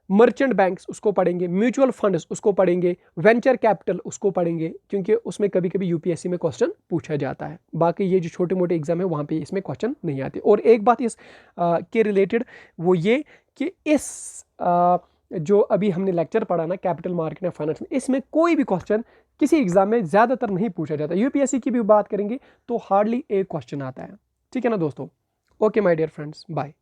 मर्चेंट बैंक्स उसको पढ़ेंगे, म्यूचुअल फंड्स उसको पढ़ेंगे, वेंचर कैपिटल उसको पढ़ेंगे, क्योंकि उसमें कभी कभी यूपीएससी में क्वेश्चन पूछा जाता है। बाकी ये जो छोटे मोटे एग्जाम है वहाँ पे इसमें क्वेश्चन नहीं आते। और एक बात इस के रिलेटेड वो ये कि इस जो अभी हमने लेक्चर पढ़ा ना कैपिटल मार्केट या फाइनेंस में, इसमें कोई भी क्वेश्चन किसी एग्जाम में ज़्यादातर नहीं पूछा जाता। यूपीएससी की भी बात करेंगे तो हार्डली एक क्वेश्चन आता है। ठीक है ना दोस्तों, okay my dear friends, bye.